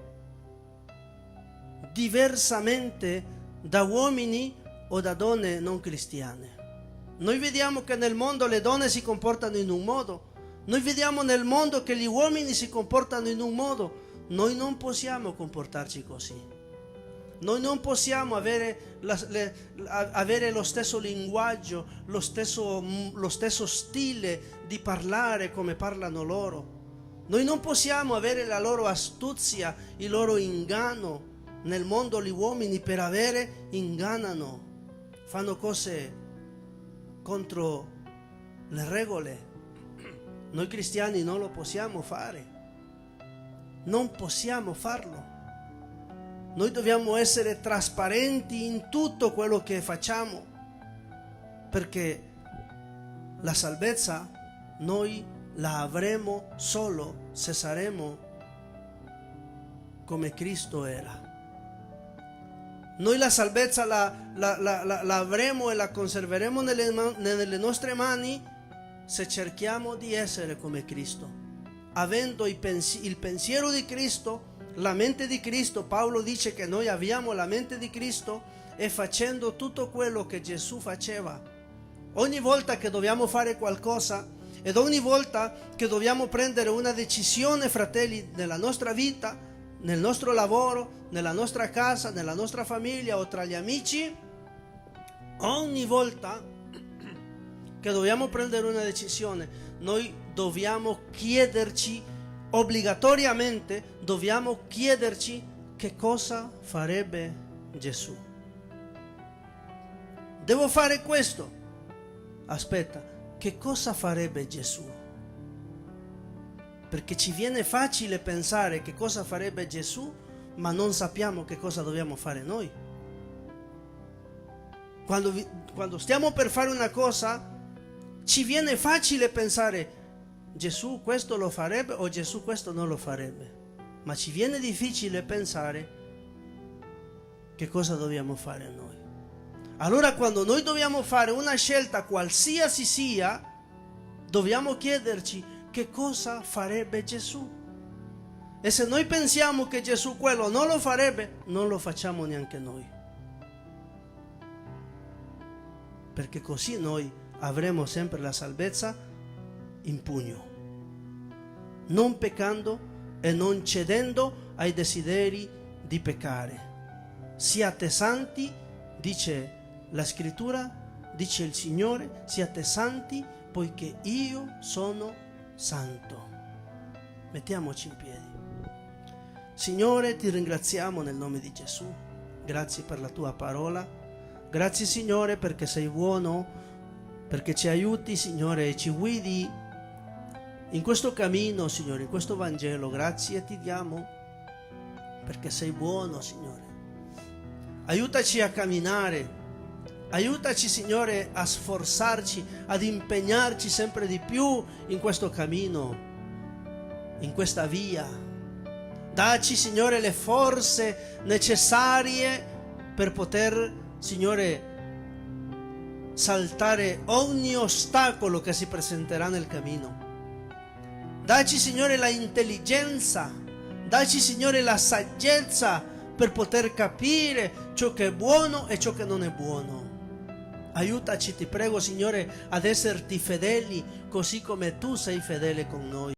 diversamente da uomini o da donne non cristiane. Noi vediamo che nel mondo le donne si comportano in un modo, noi vediamo nel mondo che gli uomini si comportano in un modo. Noi non possiamo comportarci così. Noi non possiamo avere lo stesso linguaggio, lo stesso stile di parlare come parlano loro. Noi non possiamo avere la loro astuzia, il loro inganno. Nel mondo gli uomini per avere ingannano, fanno cose contro le regole. Noi cristiani non lo possiamo fare. Non possiamo farlo. Noi dobbiamo essere trasparenti in tutto quello che facciamo, perché la salvezza noi la avremo solo se saremo come Cristo era. Noi la salvezza la avremo e la conserveremo nelle nostre mani se cerchiamo di essere come Cristo, avendo il pensiero di Cristo, la mente di Cristo. Paolo dice che noi abbiamo la mente di Cristo, e facendo tutto quello che Gesù faceva. Ogni volta che dobbiamo fare qualcosa ed ogni volta che dobbiamo prendere una decisione, fratelli, nella nostra vita, nel nostro lavoro, nella nostra casa, nella nostra famiglia o tra gli amici, ogni volta che dobbiamo prendere una decisione, noi dobbiamo chiederci, obbligatoriamente dobbiamo chiederci che cosa farebbe Gesù. Devo fare questo. Aspetta, che cosa farebbe Gesù? Perché ci viene facile pensare che cosa farebbe Gesù, ma non sappiamo che cosa dobbiamo fare noi. Quando stiamo per fare una cosa, ci viene facile pensare: Gesù questo lo farebbe o Gesù questo non lo farebbe, ma ci viene difficile pensare che cosa dobbiamo fare noi. Allora, quando noi dobbiamo fare una scelta qualsiasi sia, dobbiamo chiederci che cosa farebbe Gesù. E se noi pensiamo che Gesù quello non lo farebbe, non lo facciamo neanche noi, perché così noi avremo sempre la salvezza in pugno, non peccando e non cedendo ai desideri di peccare. Siate santi, dice la scrittura, dice il Signore, siate santi poiché io sono santo. Mettiamoci in piedi. Signore, ti ringraziamo nel nome di Gesù. Grazie per la tua parola. Grazie, Signore, perché sei buono, perché ci aiuti, Signore, e ci guidi in questo cammino, Signore, in questo Vangelo. Grazie ti diamo perché sei buono, Signore. Aiutaci a camminare, aiutaci, Signore, a sforzarci, ad impegnarci sempre di più in questo cammino, in questa via. Dacci, Signore, le forze necessarie per poter, Signore, saltare ogni ostacolo che si presenterà nel cammino. Dacci, Signore, la intelligenza, dacci, Signore, la saggezza per poter capire ciò che è buono e ciò che non è buono. Aiutaci, ti prego, Signore, ad esserti fedeli così come tu sei fedele con noi.